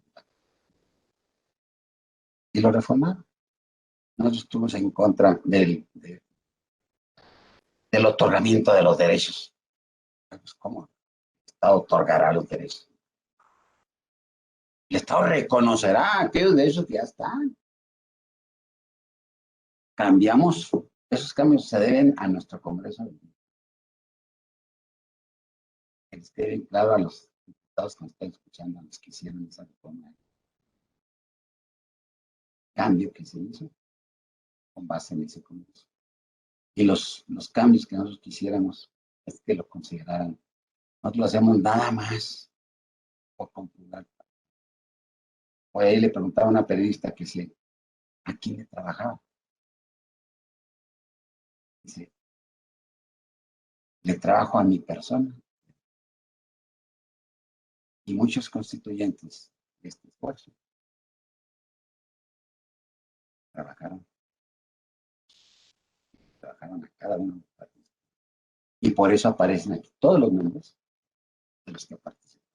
Y lo reformaron. Nosotros estuvimos en contra del otorgamiento de los derechos. Pues, ¿cómo el Estado otorgará los derechos? El Estado reconocerá aquellos derechos que ya están. Cambiamos, esos cambios se deben a nuestro Congreso. Que les quede bien claro a los diputados que nos están escuchando, a los que hicieron esa reforma. Cambio que se hizo con base en ese Congreso. Y los cambios que nosotros quisiéramos es que lo consideraran. Nosotros lo hacemos nada más por comprobar. Por ahí le preguntaba a una periodista que si a quién le trabajaba. Dice, le trabajo a mi persona. Y muchos constituyentes de este esfuerzo trabajaron a cada uno de los partidos. Y por eso aparecen aquí todos los nombres de los que participan.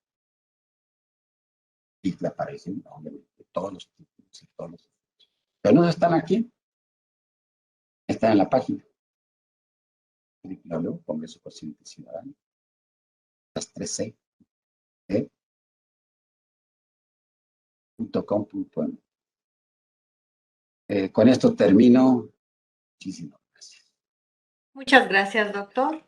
Y que aparecen, obviamente, todos los títulos y todos los esfuerzos. Pero no están aquí. Están en la página. Congreso Constituyente Ciudadano. Las 3C. .com.m. Con esto termino. Muchísimas gracias. Muchas gracias, doctor.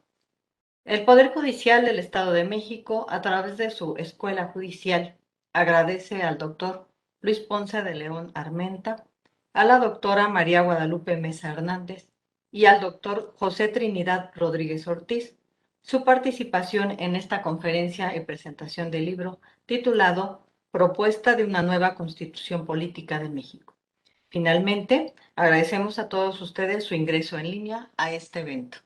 El Poder Judicial del Estado de México, a través de su Escuela Judicial, agradece al doctor Luis Ponce de León Armenta, a la doctora María Guadalupe Mesa Hernández y al doctor José Trinidad Rodríguez Ortiz su participación en esta conferencia y presentación del libro titulado Propuesta de una nueva Constitución Política de México. Finalmente, agradecemos a todos ustedes su ingreso en línea a este evento.